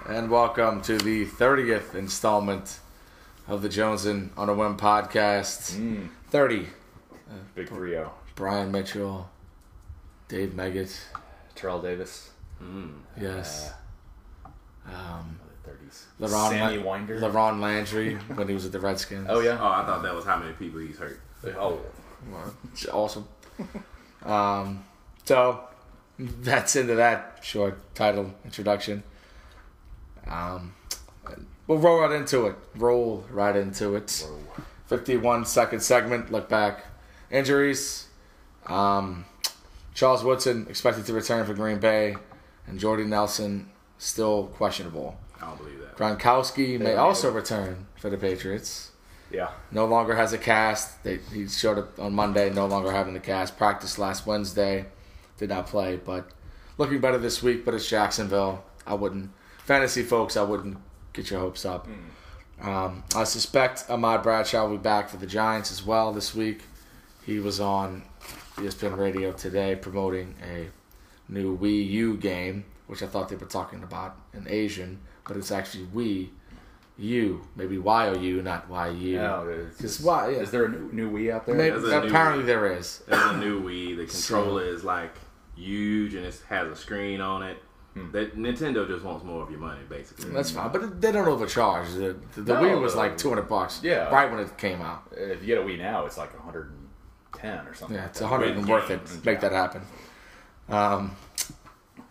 And welcome to the 30th installment of the Jonesin on a Whim podcast. 30. Big 3-0. Brian Mitchell, Dave Meggett, Terrell Davis. Yes. 30s. LaRon Winder. LaRon Landry when he was at the Redskins. Oh, yeah? Oh, I thought that was how many people he's hurt. Oh. Well, awesome. So, that's into that short title introduction. We'll roll right into it. 51-second segment, look back. Injuries. Charles Woodson expected to return for Green Bay, and Jordy Nelson still questionable. I don't believe that. Gronkowski may also return for the Patriots. Yeah. No longer has a cast. He showed up on Monday, no longer having the cast. Practiced last Wednesday, did not play, but looking better this week, but it's Jacksonville. Fantasy folks, I wouldn't get your hopes up. I suspect Ahmad Bradshaw will be back for the Giants as well this week. He was on ESPN Radio today promoting a new Wii U game, which I thought they were talking about in Asian, but it's actually Wii U, maybe Y-O-U, not Y-U. No, Is there a new Wii out there? Maybe, apparently there is. There's a new Wii. The controller is like huge and it has a screen on it. That Nintendo just wants more of your money, basically. That's fine, but they don't overcharge. The Wii was like $200. Yeah, right when it came out. If you get a Wii now, it's like 110 or something. Yeah, like it's that. 100 and worth it. Make that happen.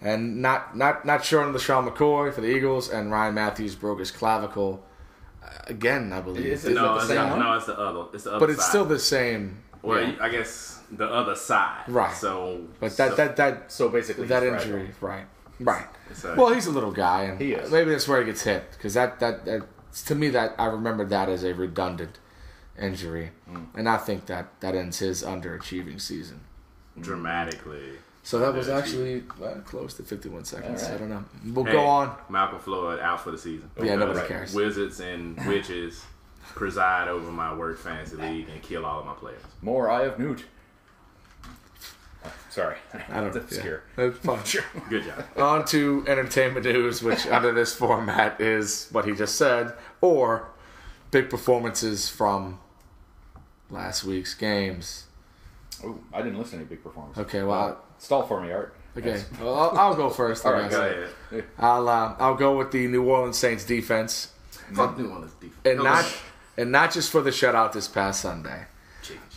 And not sure on LaShawn McCoy for the Eagles, and Ryan Matthews broke his clavicle again, I believe. It's the other. It's the other. But it's still the same. Well, yeah. I guess the other side. Right. So, but so basically that injury, right. Well, he's a little guy, and he is. Maybe that's where he gets hit, because that to me, that I remember that as a redundant injury, and I think that ends his underachieving season dramatically. So that was actually close to 51 seconds. Right. I don't know. We'll go on. Malcolm Floyd out for the season. Yeah, nobody cares. Wizards and witches preside over my work fantasy league and kill all of my players. More Eye of Newt. Sorry. I don't That's obscure. That's fine. Sure. Good job. On to entertainment news, which under this format is what he just said, or big performances from last week's games. Ooh, I didn't listen to any big performances. Okay, well, stall for me, Art. Okay, Yes. well, I'll go first. All right, Go ahead. I'll go with the New Orleans Saints defense, Fuck New Orleans defense. and not just for the shutout this past Sunday.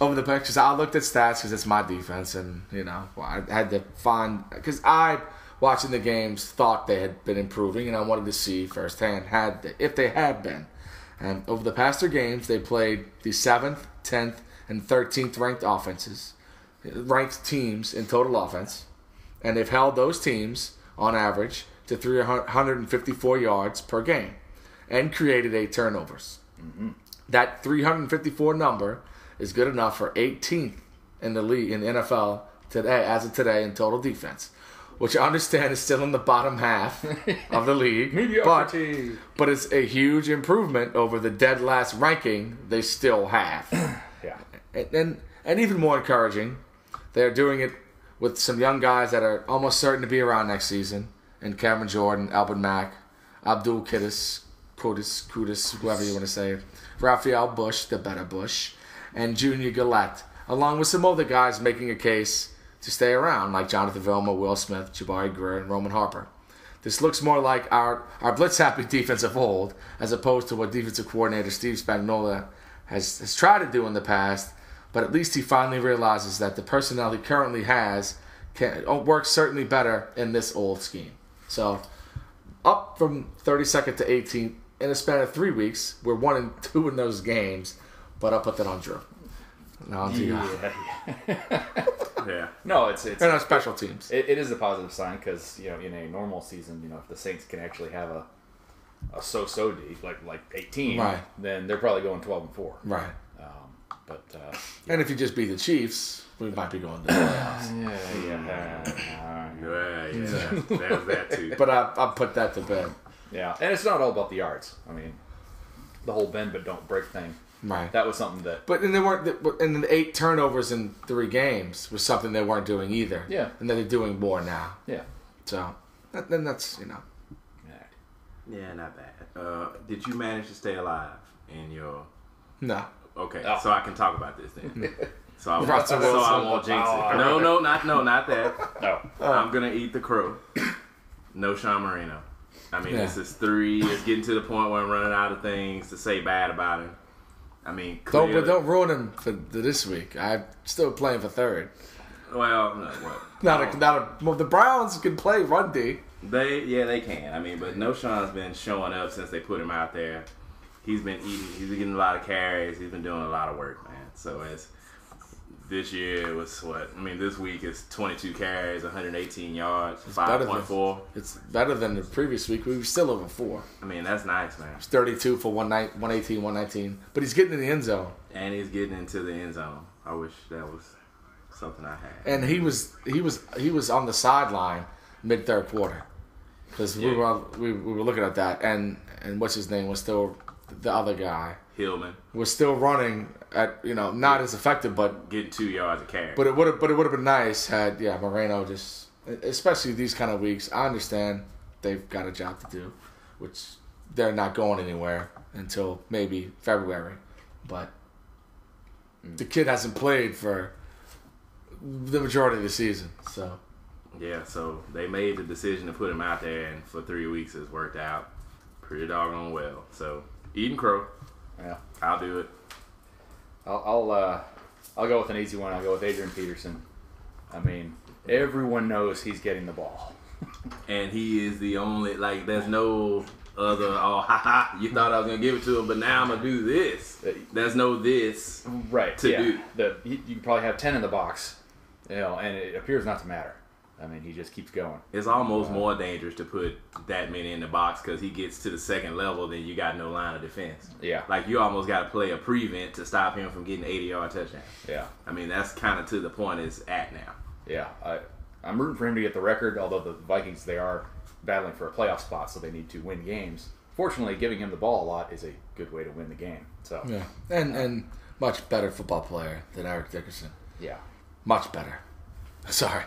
Over the past, because I looked at stats because it's my defense, and I had to find, because I, watching the games, thought they had been improving, and I wanted to see firsthand if they had been. And over the past 3 games, they played the 7th, 10th, and 13th ranked teams in total offense, and they've held those teams on average to 354 yards per game, and created 8 turnovers. That 354 number is good enough for 18th in the league in the NFL today, as of today, in total defense, which I understand is still in the bottom half of the league. Mediocrity. But it's a huge improvement over the dead last ranking they still have. Yeah. And even more encouraging, they're doing it with some young guys that are almost certain to be around next season, and Cameron Jordan, Albert Mack, Abdul Kudus, whoever you want to say it, Raphael Bush, the better Bush, and Junior Gillette, along with some other guys making a case to stay around, like Jonathan Vilma, Will Smith, Jabari Greer, and Roman Harper. This looks more like our blitz-happy defense of old, as opposed to what defensive coordinator Steve Spagnuolo has tried to do in the past, but at least he finally realizes that the personnel he currently has works certainly better in this old scheme. So, up from 32nd to 18th in a span of 3 weeks. We're 1-2 in those games, but I'll put that on Drew. No, Yeah. No, it's they're not special teams. It is a positive sign because in a normal season, if the Saints can actually have a so-so D like 18, right, then they're probably going 12-4. Right. And if you just beat the Chiefs, we might be going to the playoffs. Yeah. There's that too. But I put that to bed. Yeah, and it's not all about the yards. I mean, the whole bend but don't break thing. Right. That was something that. But and they weren't. And the 8 turnovers in 3 games was something they weren't doing either. Yeah. And they're doing more now. Yeah. So then that's Yeah, not bad. Did you manage to stay alive in your? No. Okay, Oh. so I can talk about this then. So I Russell Wilson. won't jinx it. No, not that. No. I'm gonna eat the crow. No Sean Marino. I mean, This is 3. It's getting to the point where I'm running out of things to say bad about him. I mean, clearly, Don't ruin him for this week. I'm still playing for third. Well, no, what? Well, the Browns can play run D. They can. I mean, but No Sean's been showing up since they put him out there. He's been eating. He's getting a lot of carries. He's been doing a lot of work, man. So this year was what? I mean, this week is 22 carries, 118 yards, 5.4. It's better than the previous week. We were still over 4. I mean, that's nice, man. It's 32 for 118, 119. But he's getting in the end zone. And he's getting into the end zone. I wish that was something I had. And he was on the sideline mid third quarter because we were looking at that. And what's his name was still the other guy. Hillman was still running at not as effective, but getting 2 yards a carry. But it would have been nice had Moreno just, especially these kind of weeks. I understand they've got a job to do, which they're not going anywhere until maybe February, but the kid hasn't played for the majority of the season, so. Yeah, so they made the decision to put him out there, and for 3 weeks it's worked out pretty doggone well. So Eden Crow. Yeah, I'll do it. I'll go with an easy one. I'll go with Adrian Peterson. I mean, everyone knows he's getting the ball, and he is the only. Like, there's no other. Oh, you thought I was gonna give it to him, but now I'm gonna do this. There's no this right to do. You can probably have 10 in the box, and it appears not to matter. I mean, he just keeps going. It's almost more dangerous to put that many in the box because he gets to the second level, then you got no line of defense. Yeah. Like, you almost got to play a prevent to stop him from getting an 80-yard touchdown. Yeah. I mean, that's kind of to the point it's at now. Yeah. I'm rooting for him to get the record, although the Vikings, they are battling for a playoff spot, so they need to win games. Fortunately, giving him the ball a lot is a good way to win the game. So yeah. And much better football player than Eric Dickerson. Yeah. Much better. Sorry.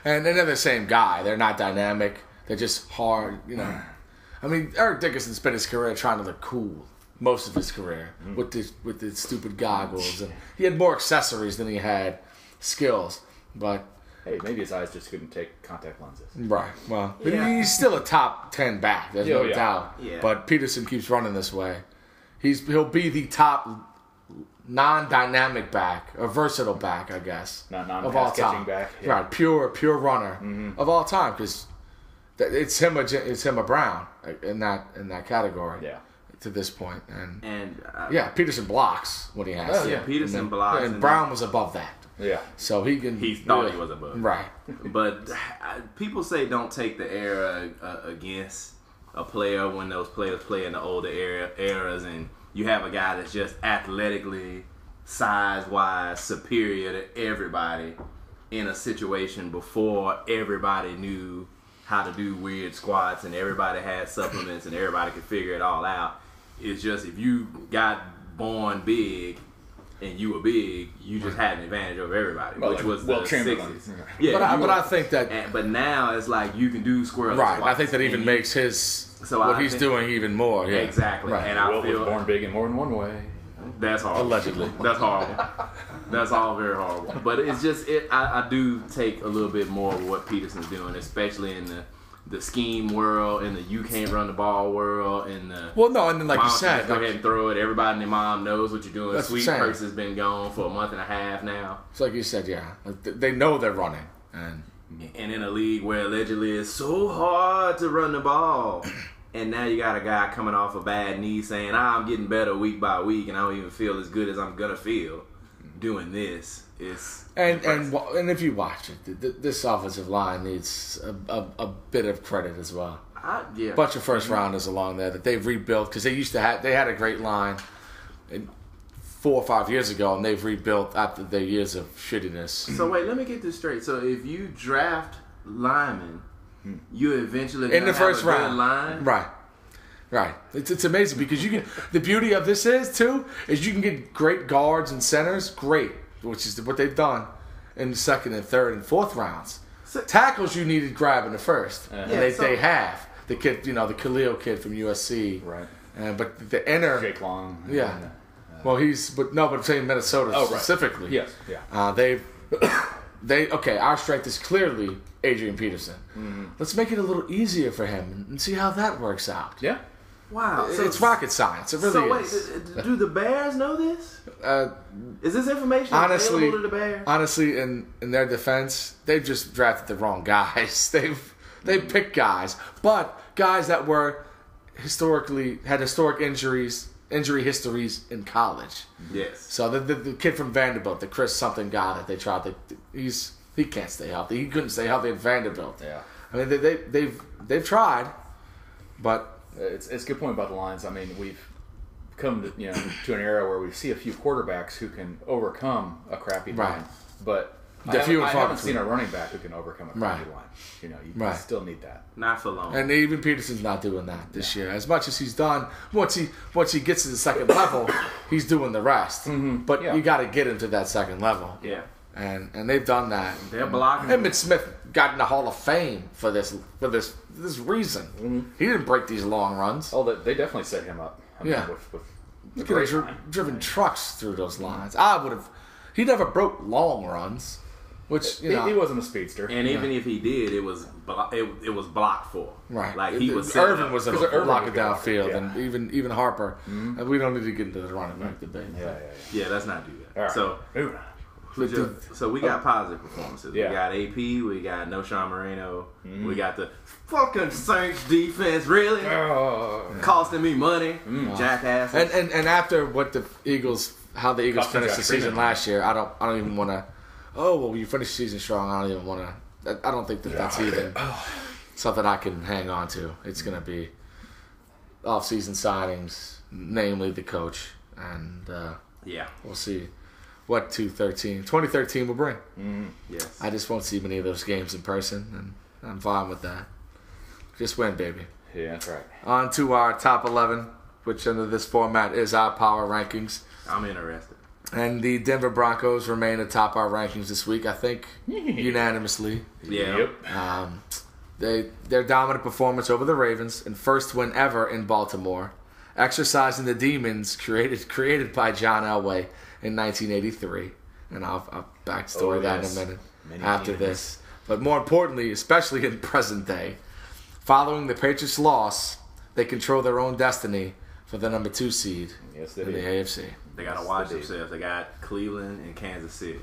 And they're the same guy. They're not dynamic. They're just hard, I mean, Eric Dickerson spent his career trying to look cool. Most of his career with the stupid goggles, and he had more accessories than he had skills. But hey, maybe his eyes just couldn't take contact lenses. Right. Well, but he's still a top 10 back. There's no doubt. Yeah. But Peterson keeps running this way. He'll be the top non-dynamic back, or versatile back, I guess, Not of all non-pass catching time. back. Yeah. Right, pure runner of all time, because it's him or Brown in that category. Yeah. To this point, and yeah, Peterson blocks when he has to. Yeah, Peterson blocks, and Brown was above that. Yeah. So he can. He thought he was above. Right. But people say don't take the era against a player when those players play in the older eras, and you have a guy that's just athletically, size-wise, superior to everybody in a situation before everybody knew how to do weird squats and everybody had supplements and everybody could figure it all out. It's just if you got born big and you were big, you just had an advantage over everybody, which was the 60s. Yeah, but I think that... But now it's like you can do squirrel right, squats. I think that even makes what he's doing even more. Yeah. Exactly. Right. And I Will feel was born big in more than one way. That's horrible. Allegedly. That's horrible. That's all very horrible. But it's just, I do take a little bit more of what Peterson's doing, especially in the scheme world, in the you can't run the ball world, in the... Well, no, and then like you said... Go ahead and throw it. Everybody and their mom knows what you're doing. That's Sweet Person's been gone for a month and a half now. It's like you said, yeah. They know they're running. And in a league where allegedly it's so hard to run the ball... And now you got a guy coming off a bad knee saying, I'm getting better week by week and I don't even feel as good as I'm going to feel doing this. And if you watch it, this offensive line needs a bit of credit as well. Yeah. Bunch of first rounders along there that they've rebuilt because they had a great line 4 or 5 years ago and they've rebuilt after their years of shittiness. So wait, let me get this straight. So if you draft linemen, you eventually in the first round line? Right. It's amazing because you can. The beauty of this is you can get great guards and centers, which is what they've done in the second and third and fourth rounds. Tackles you needed grabbing the first, and Yeah, they have the kid, the Khalil kid from USC, Right. But the inner, Jake Long. yeah. And, Well, but I'm saying Minnesota specifically. Yes. Yeah. Our strength is clearly Adrian Peterson. Mm-hmm. Let's make it a little easier for him and see how that works out. Yeah. Wow. It's rocket science. It really is. So wait, do the Bears know this? Is this information Honestly, available to the Bears? Honestly, in their defense, they've just drafted the wrong guys. They picked guys, but guys that were had historic injury histories in college. Yes. So the kid from Vanderbilt, the Chris something guy that they tried he can't stay healthy. He couldn't stay healthy at Vanderbilt. Yeah. I mean they've tried, but It's a good point about the lines. I mean, we've come to an era where we see a few quarterbacks who can overcome a crappy line, but I haven't seen a running back who can overcome a crappy line. You still need that. Not for long. and even Peterson's not doing that this year. As much as he's done, once he gets to the second level, he's doing the rest. Mm-hmm. But Yeah. you got to get him to that second level. Yeah. And they've done that. They're blocking. Emmitt Smith got in the Hall of Fame for this reason. Mm-hmm. He didn't break these long runs. Oh, they definitely set him up. I mean, Yeah. with He the could have great line. driven trucks through those lines. He never broke long runs, which He wasn't a speedster. And even if he did, it was blocked for. right. Like he was set Irvin up. was a Irvin lock was it a downfield, blocker, and even Harper. And we don't need to get into the running back debate. Yeah. Yeah, let's not do that. All right. So moving on. So we got positive performances. Yeah. We got AP. We got No Sean Moreno. We got the fucking Saints defense. Really costing me money, jackass. And after what how the Eagles Costing finished the Josh season Freeman. last year, I don't even want to. Oh well, you finished the season strong. I don't even want to. I don't think that's even something I can hang on to. It's going to be off-season signings, namely the coach, and Yeah. we'll see what 2013 will bring. Yes. I just won't see many of those games in person, and I'm fine with that. Just win, baby. Yeah, that's right. On to our top 11, which under this format is our power rankings. I'm interested. And the Denver Broncos remain atop our rankings this week, I think, unanimously. Yeah. Yep. Their dominant performance over the Ravens and first win ever in Baltimore, exercising the demons created by John Elway in 1983. And I'll backstory that in a minute Many after demons. this. But more importantly, especially in present day, following the Patriots' loss, they control their own destiny for the number 2 seed Yes, they in the did. AFC. They gotta watch themselves. They got Cleveland and Kansas City.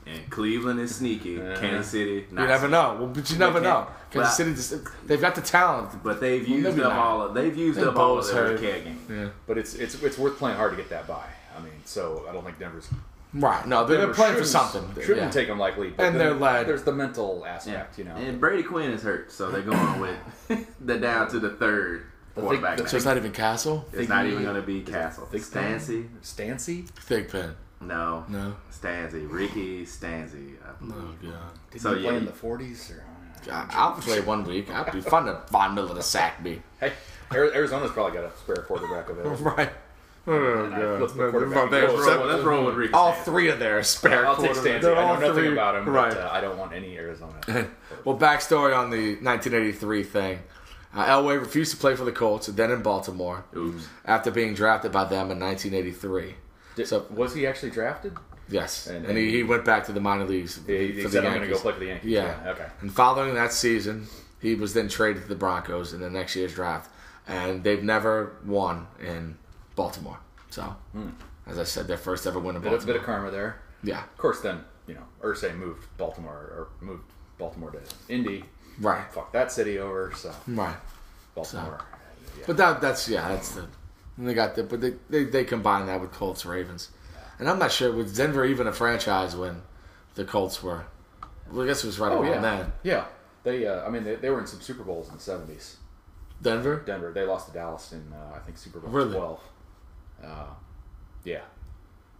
And Cleveland is sneaky. Kansas City, not You never sneaky. know. Well, but you never know. Kansas Well, City, they've got the talent. But they've Well, used maybe up not. all of And Bo's their hurt. care game. Yeah. But it's worth playing hard to get that bye. I mean, so I don't think Denver's Right. No, they're Denver playing for shouldn't- something. Shouldn't Yeah. take them lightly. But And then they're led. There's the mental Yeah. aspect, you know. And Brady Quinn is hurt, so they're going with they're down to the third quarterback. the- So it's not even Castle? It's not even going to be Castle. Stancy? Stancy? Thigpen. No. No. Stancy. Ricky Stancy. I believe. Oh, God. Did So, he play yeah, in the 40s? Or... I'll play 1 week. It'd be fun to Von Miller to sack me. Hey, Arizona's probably got a spare quarterback available. Right. Oh, Let's put quarterback. Let's roll with Ricky all Stancy. 3 of their spare I'll take quarterbacks. Stancy. They're I all know nothing 3 about him, Right. but I don't want any Arizona. Well, backstory on the 1983 thing. Elway refused to play for the Colts, then in Baltimore, Oops. after being drafted by them in 1983. So, Was he actually drafted? yes. And And he went back to the minor leagues He for said, the I'm going to go Yankees. play for the Yankees. Yeah. Okay. And following that season, he was then traded to the Broncos in the next year's draft. And they've never won in Baltimore. So, as I said, their first ever win in Bit Baltimore. of karma there. Yeah. Of course, then, Irsay moved Baltimore to Indy. Right. Fuck that city over, so Right. Baltimore. Yeah. But that's the. And they got the. But they combined that with Colts Ravens. And I'm not sure, was Denver even a franchise when the Colts were? Well, I guess it was right around then. Yeah. They were in some Super Bowls in the 70s. Denver? Denver. They lost to Dallas in, I think, Super Bowl Really? 12. Yeah.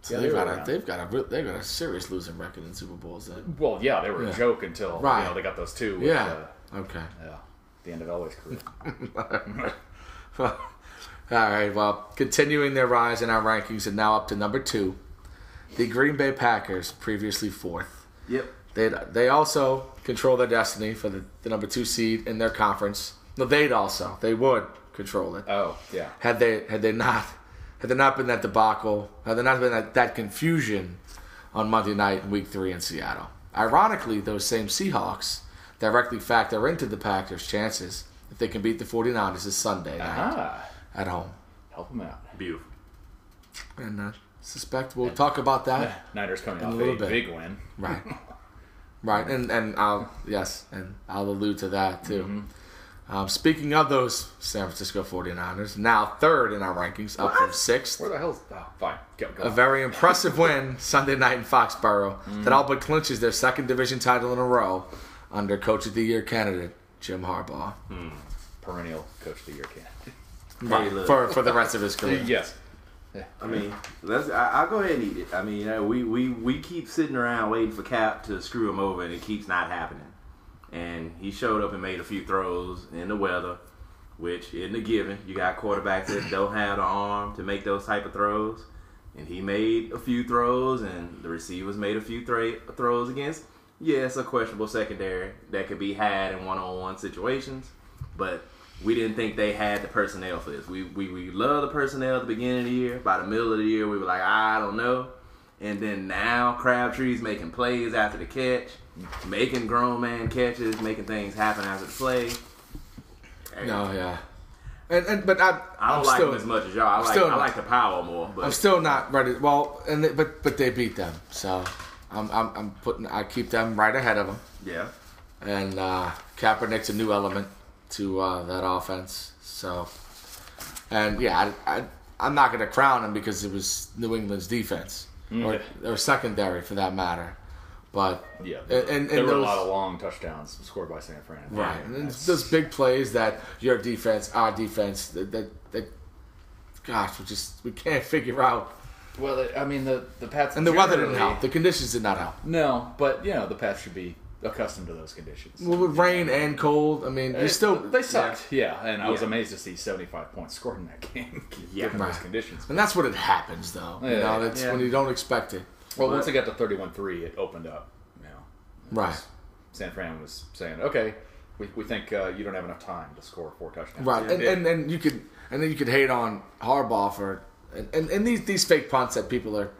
So Yeah, they've got a serious losing record in Super Bowls then. Well, yeah, they were Yeah. a joke until Right. they got those 2. With, Yeah. Okay. the end of Elway's career. All right, well, continuing their rise in our rankings and now up to number 2, the Green Bay Packers, previously 4th. Yep. They also control their destiny for the number 2 seed in their conference. No, they would control it. Oh, yeah. Had there not been that debacle, had there not been that confusion on Monday night in Week 3 in Seattle. Ironically, those same Seahawks directly factor into the Packers' chances if they can beat the 49ers this Sunday night at home. Help them out. Beautiful. And suspect we'll talk about that. Niners coming off a big win. Right. Right, and I'll allude to that too. Mm-hmm. Speaking of those San Francisco 49ers, now 3rd in our rankings, up from 6th. Where the hell's... Oh, fine. Go A very impressive win Sunday night in Foxborough that all but clinches their 2nd division title in a row under Coach of the Year candidate Jim Harbaugh. Perennial Coach of the Year candidate. Right, for the rest of his career. Yes. Yeah. I mean, I'll go ahead and eat it. I mean, we keep sitting around waiting for Cap to screw him over, and it keeps not happening. And he showed up and made a few throws in the weather, which isn't a given. You got quarterbacks that don't have the arm to make those type of throws. And he made a few throws, and the receivers made a few throws against, yes, a questionable secondary that could be had in one-on-one situations. But we didn't think they had the personnel for this. We love the personnel at the beginning of the year. By the middle of the year, we were like, I don't know. And then now Crabtree's making plays after the catch, making grown man catches, making things happen after the play. No, yeah. But I don't like them as much as y'all. I like the power more. But I'm still not ready. Well, but they beat them, so I keep them right ahead of them. Yeah. And Kaepernick's a new element to that offense. So, and yeah, I'm not going to crown him because it was New England's defense or secondary for that matter. But yeah, there were a lot of long touchdowns scored by San Fran. Right, and those big plays that your defense, our defense, that gosh, we can't figure out. Well, I mean the Pats and the weather didn't help. The conditions did not help. No, but the Pats should be accustomed to those conditions. Well, with rain and cold, I mean, they sucked. Yeah, and I was amazed to see 75 points scored in that game given those conditions. And that's when it happens, though. That's when you don't expect it. Well, once it got to 31-3, it opened up. Right. San Fran was saying, "Okay, we think you don't have enough time to score 4 touchdowns." Right, and you could hate on Harbaugh for and these fake punts that people are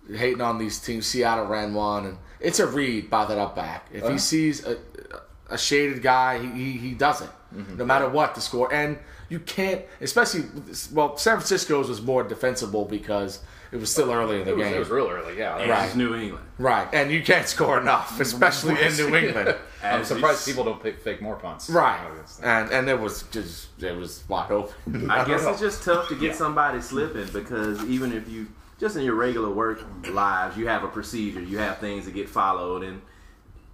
hating on these teams. Seattle ran one, and it's a read by that up back. If he sees a shaded guy, he does it, no matter what to score. And you can't, especially San Francisco's was more defensible because it was still early in the game. It was real early, yeah. And it's New England. Right, and you can't score enough, especially in New England. I'm surprised people don't fake more punts. Right, and it was wide open. I guess it's just tough to get somebody slipping because even if you, just in your regular work lives, you have a procedure, you have things that get followed, and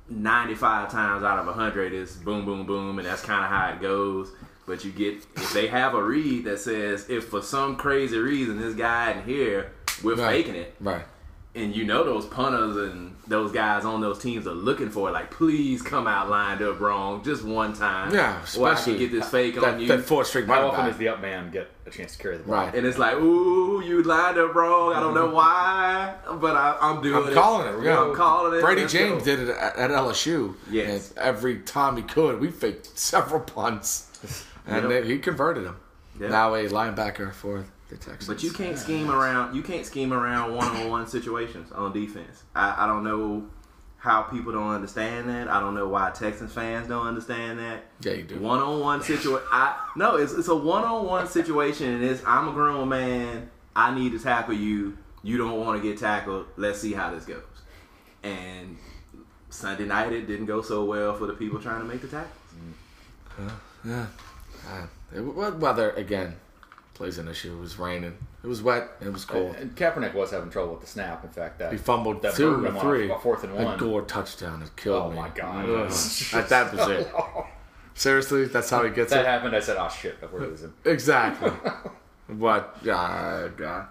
95 times out of 100 is boom, boom, boom, and that's kind of how it goes. But if they have a read that says, if for some crazy reason this guy in here, we're faking it. Right. And those punters and those guys on those teams are looking for it. Like, please come out lined up wrong just one time. Yeah, or I can get this fake on you. That 4th-string running How often back. does the up man get a chance to carry the ball? Right. And it's like, ooh, you lined up wrong. I don't know why, but I'm doing it. I'm calling it. Yeah. I'm calling it. Brady James did it at LSU. Yes. And every time he could, we faked several punts. And he converted them. Yep. Now a linebacker for the Texans. But you can't scheme around. You can't scheme around one-on-one situations on defense. I don't know how people don't understand that. I don't know why Texans fans don't understand that. Yeah, you do. One-on-one situation. No, it's a one-on-one situation, and I'm a grown man. I need to tackle you. You don't want to get tackled. Let's see how this goes. And Sunday night, it didn't go so well for the people trying to make the tackles. Yeah. Weather again plays an issue. It was raining. It was wet. It was cold. And Kaepernick was having trouble with the snap. In fact, he fumbled that 2 or 3. 4th and 1. A Gore touchdown. It killed me. Oh my god! That was it. Seriously, that's how he gets that it. That happened. I said, "Oh shit, we're losing." Exactly. But God.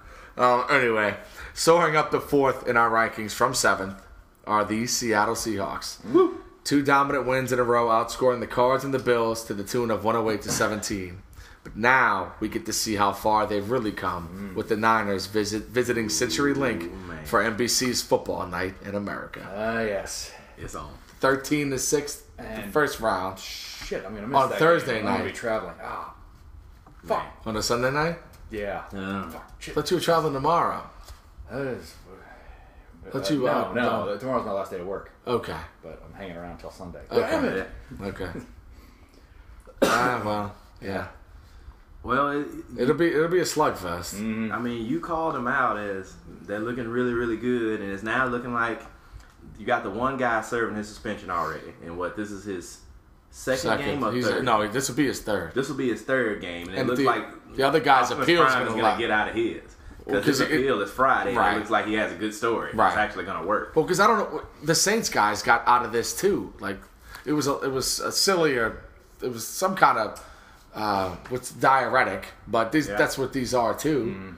Anyway, soaring up to 4th in our rankings from 7th are the Seattle Seahawks. Woo. 2 dominant wins in a row, outscoring the Cards and the Bills to the tune of 108-17. But now we get to see how far they've really come with the Niners visiting CenturyLink for NBC's Football Night in America. Yes. It's on. 13-6, the first round. Shit, I'm gonna miss on that Thursday game. night. I'm gonna be traveling. Fuck. On a Sunday night? Yeah. Fuck. I thought you were traveling tomorrow. That is. No, tomorrow's my last day of work. Okay. But I'm hanging around until Sunday. Okay. Okay. Well, yeah. Well, it'll be a slugfest. Mm-hmm. I mean, you called them out as they're looking really, really good, and it's now looking like you got the one guy serving his suspension already. And this is his second game or third? No, this will be his third. This will be his third game, and it looks like the other guy's appeal is going to get out of his. Because his appeal is Friday, and it looks like he has a good story. Right. It's actually going to work. Well, because I don't know, the Saints guys got out of this too. Like, it was a sillier, it was some kind of what's diuretic, but that's what these are too. Mm.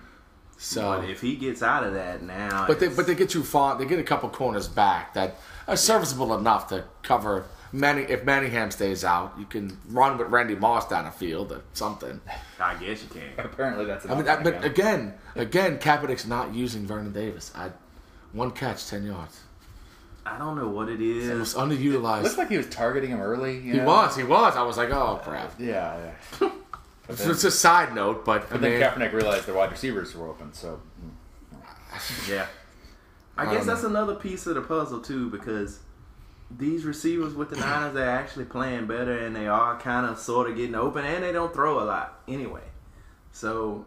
So but if he gets out of that now, but they get you they get a couple corners back that are serviceable enough to cover. If Manningham stays out, you can run with Randy Moss down the field or something. I guess you can. Apparently that's enough. But again, Kaepernick's not using Vernon Davis. One catch, 10 yards. I don't know what it is. It was underutilized. It looks like he was targeting him early. He was. I was like, oh, crap. Yeah. It's a side note, but then Kaepernick realized the wide receivers were open, so... Yeah. I guess that's another piece of the puzzle, too, because... These receivers with the Niners, they're actually playing better, and they are kind of sort of getting open, and they don't throw a lot anyway. So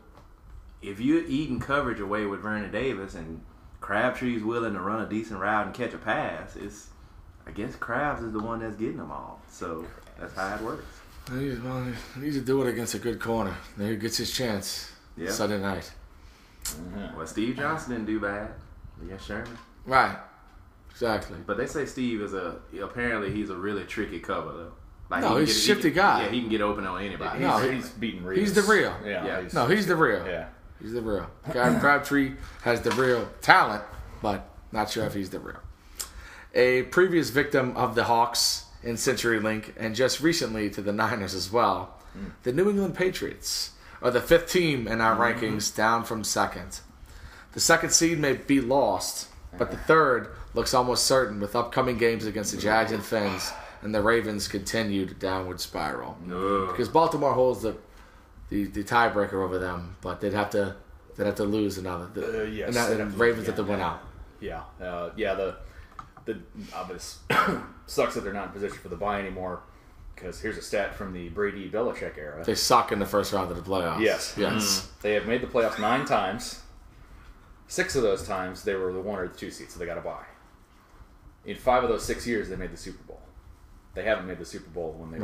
if you're eating coverage away with Vernon Davis and Crabtree's willing to run a decent route and catch a pass, I guess Krabs is the one that's getting them all. So that's how it works. He needs to do it against a good corner. Then he gets his chance Sunday night. Mm-hmm. Well, Steve Johnson didn't do bad against Sherman. Right. Exactly. But they say Steve apparently he's a really tricky cover though. Like he's a shifty guy. Yeah, he can get open on anybody. No, he's beating Reeves. He's the real. Yeah. He's the real. Yeah. He's the real. Crabtree has the real talent, but not sure if he's the real. A previous victim of the Hawks in CenturyLink, and just recently to the Niners as well, the New England Patriots are the 5th team in our rankings, down from 2nd. The 2nd seed may be lost, but the 3rd looks almost certain with upcoming games against the Jags and Fins and the Ravens' continued downward spiral. No. Because Baltimore holds the tiebreaker over them, but they'd have to lose another. Yes. And Ravens have to win out. Yeah. The obvious sucks that they're not in position for the bye anymore. Because here's a stat from the Brady-Belichick era. They suck in the first round of the playoffs. Yes. Yes. They have made the playoffs 9 times. 6 of those times, they were the 1 or the 2 seeds, so they got a bye. In 5 of those 6 years, they made the Super Bowl. They haven't made the Super Bowl when they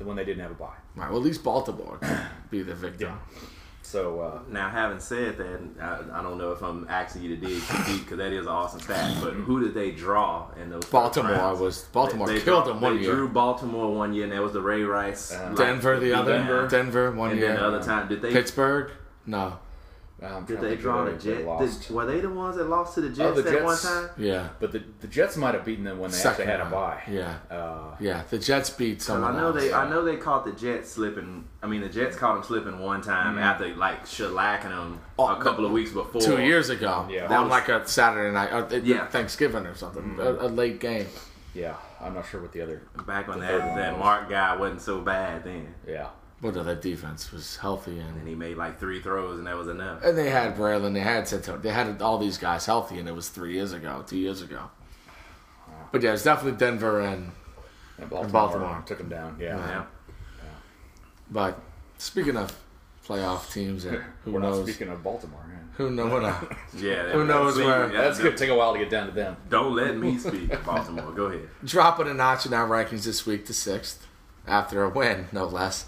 when they didn't have a bye. Right. Well, at least Baltimore can be the victim. Yeah. So now, having said that, I don't know if I'm asking you to dig too deep because that is an awesome stat. But who did they draw in those? Baltimore they killed them one year. They drew Baltimore one year, and that was the Ray Rice. Denver the other. Denver one year. And then the other time, did they Pittsburgh? No. Did they draw the Jets? Were they the ones that lost to the Jets that one time? Yeah. But the Jets might have beaten them when they actually had a bye. Yeah. The Jets beat someone else. I know they caught the Jets slipping. I mean, the Jets caught them slipping one time after like shellacking them a couple of weeks before. 2 years ago. Yeah. On like a Saturday night, or Thanksgiving or something. A late game. Yeah. I'm not sure what the other. Back when that Mark guy wasn't so bad then. Yeah. But that defense was healthy, and he made like 3 throws, and that was enough. And they had Braylon, they had Santo, they had all these guys healthy, and it was 2 years ago. But yeah, it's definitely Denver and Baltimore took them down. Yeah. But speaking of playoff teams, and We're not speaking of Baltimore. Who knows? Who knows where? That's good. Take a while to get down to them. Don't let me speak of Baltimore. Go ahead. Dropping a notch in our rankings this week to 6th after a win, no less.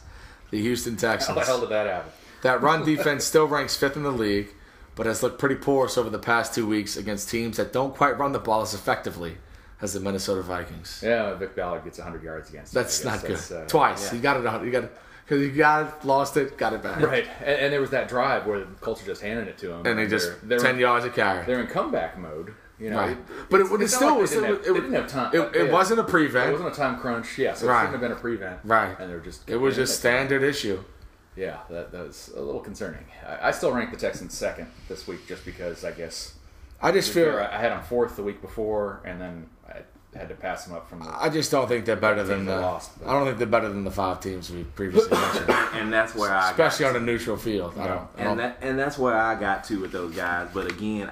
The Houston Texans. How the hell did that happen? That run defense still ranks 5th in the league, but has looked pretty porous over the past 2 weeks against teams that don't quite run the ball as effectively as the Minnesota Vikings. Yeah, Vic Ballard gets 100 yards against. That's not good. Twice. You got it 100. Because you got it, lost it, got it back. Right. And there was that drive where the Colts just handed it to him. And they just 10 yards a carry. They're in comeback mode. Right. But it still was. They didn't have time. It wasn't a prevent. It wasn't a time crunch. Yeah, so it shouldn't have been a prevent. Right. And they were just. It was just standard issue. Yeah, that was a little concerning. I still rank the Texans 2nd this week just because I guess. I just feel I had them 4th the week before, and then had to pass them up from. I just don't think they're better than the. I don't think they're better than the 5 teams we previously mentioned. And that's where especially on a neutral field. And that's where I got to with those guys. But again,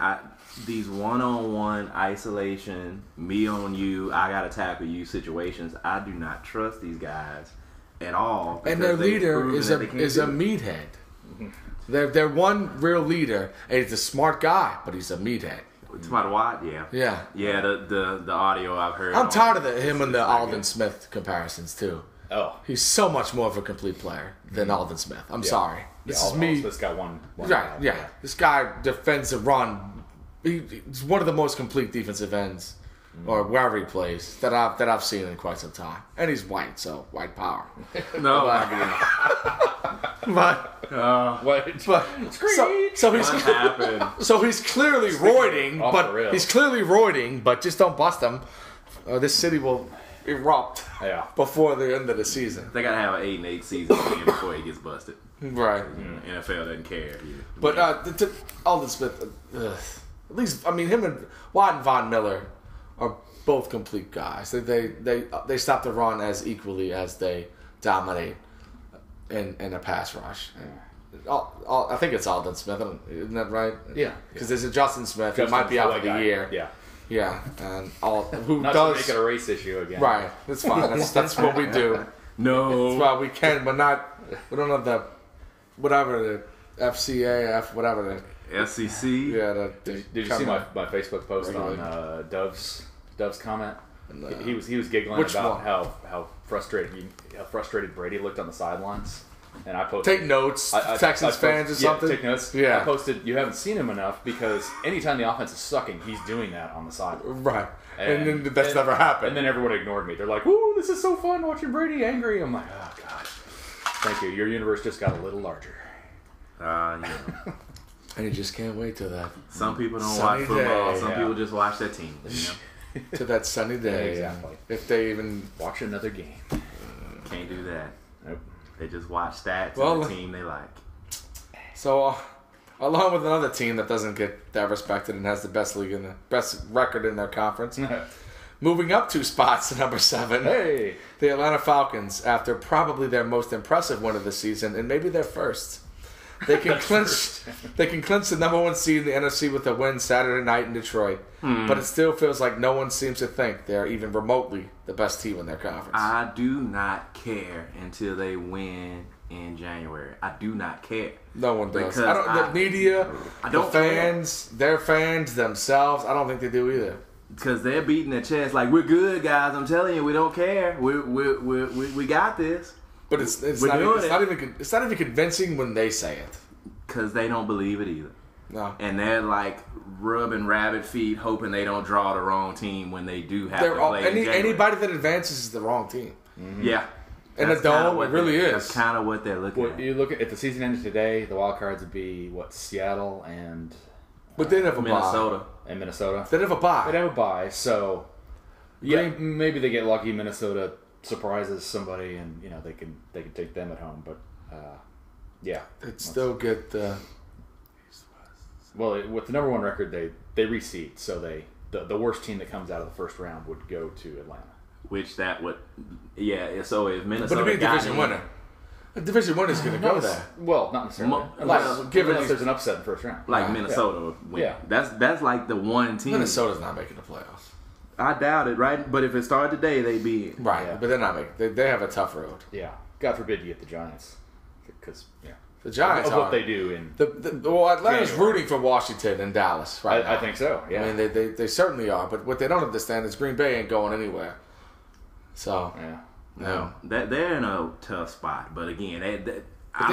these one-on-one isolation, me on you, I gotta tackle you situations. I do not trust these guys at all. And their leader is a meathead. They're one real leader, and he's a smart guy, but he's a meathead. Smart what? Yeah. The audio I've heard. I'm tired of him and the Alden Smith comparisons too. Oh, he's so much more of a complete player than Alden Smith. I'm sorry. This is me. This guy won. Right? Yeah. This guy defends the run. He's one of the most complete defensive ends, or wherever he plays, that I've seen in quite some time. And he's white, so white power. No, so he's clearly roiding, but just don't bust him. This city will erupt before the end of the season. They gotta have an 8-8 season before he gets busted. Right. NFL doesn't care. But Alden Smith, at least him and Watt and Von Miller are both complete guys. They stop the run as equally as they dominate in a pass rush. I think it's Alden Smith, isn't that right? Yeah. Because there's a Justin Smith who might be out for the year. Yeah. Yeah, and who not does to make it a race issue again. Right. That's fine. That's what we do. No. That's why we can, but not. We don't have the whatever the FCA, whatever the FCC. Yeah. Did you see my Facebook post on Dove's comment? He was giggling about how frustrated Brady looked on the sidelines. And I posted, take notes, Texans fans or something. Take notes. Yeah. I posted, you haven't seen him enough because anytime the offense is sucking, he's doing that on the sideline. Right. And then that's never happened. And then everyone ignored me. They're like, "Ooh, this is so fun watching Brady angry." I'm like, "Oh God, thank you. Your universe just got a little larger." Yeah. And you just can't wait till that. Some people don't watch football. Some people just watch their team. To that sunny day. Exactly. If they even watch another game, can't do that. Nope. They just watch stats of the team they like. So, along with another team that doesn't get that respected and has the best record in their conference, moving up 2 spots to number 7, the Atlanta Falcons, after probably their most impressive win of the season and maybe their first. They can clinch the number 1 seed in the NFC with a win Saturday night in Detroit. But it still feels like no one seems to think they're even remotely the best team in their conference. I do not care until they win in January. I do not care. No one does. The media, their fans themselves, I don't think they do either. Because they're beating their chest like, we're good, guys. I'm telling you, we don't care. We got this. But it's not even convincing when they say it. Because they don't believe it either. No. And they're like rubbing rabbit feet, hoping they don't draw the wrong team when they do have to play. Anybody that advances is the wrong team. Mm-hmm. Yeah. And the dome, it really is. That's kind of what they're looking at. You look at the season ended today, the wild cards would be, Seattle and... But they'd have a Minnesota. bye. And Minnesota. They'd have a bye. They'd have a bye, so... Yeah, maybe they get lucky. Minnesota surprises somebody, and they can take them at home. But they'd still get the. Well, with the number 1 record, they reseed, so the worst team that comes out of the first round would go to Atlanta. Which that would, so if Minnesota, but it'd be a division winner. A division winner is going to go there. Well, not necessarily. Given if there's an upset in the first round, like Minnesota win. Yeah, that's like the one team. Minnesota's not making the playoffs. I doubt it, right? But if it started today, they'd be in. Right, but they're not making. They have a tough road. Yeah, God forbid you get the Giants, because the Giants of what they do in. Atlanta's rooting for Washington and Dallas, right? I think so. Yeah, I mean they certainly are. But what they don't understand is Green Bay ain't going anywhere. So no, they're in a tough spot. But again, they